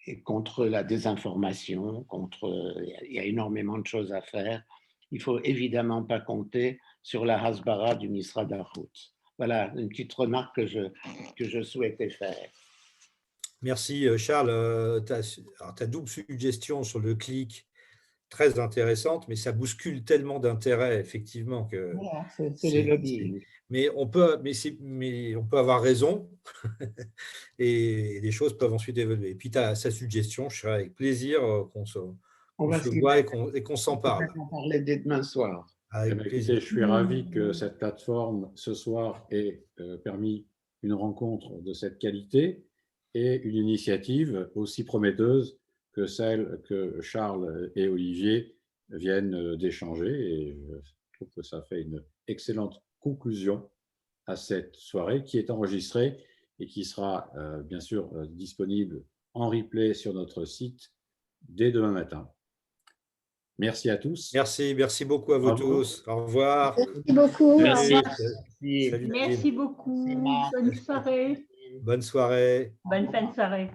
et contre la désinformation, il y a énormément de choses à faire. Il ne faut évidemment pas compter sur la hasbara du Misrad Harutz. Voilà une petite remarque que je souhaitais faire. Merci Charles. Ta double suggestion sur le clic, très intéressante, mais ça bouscule tellement d'intérêts, effectivement. Que voilà, c'est les lobbies. Mais on peut avoir raison et les choses peuvent ensuite évoluer. Et puis, sa suggestion, je serai avec plaisir qu'on se voit et qu'on s'en parle. On va parler dès demain soir. Écoutez, je suis ravi que cette plateforme, ce soir, ait permis une rencontre de cette qualité et une initiative aussi prometteuse que celle que Charles et Olivier viennent d'échanger. Et je trouve que ça fait une excellente conclusion à cette soirée qui est enregistrée et qui sera bien sûr disponible en replay sur notre site dès demain matin. Merci à tous. Merci beaucoup à vous tous. Au revoir. Merci beaucoup. Merci. Salut, Merci beaucoup. Bonne soirée. Bonne soirée. Bonne fin de soirée.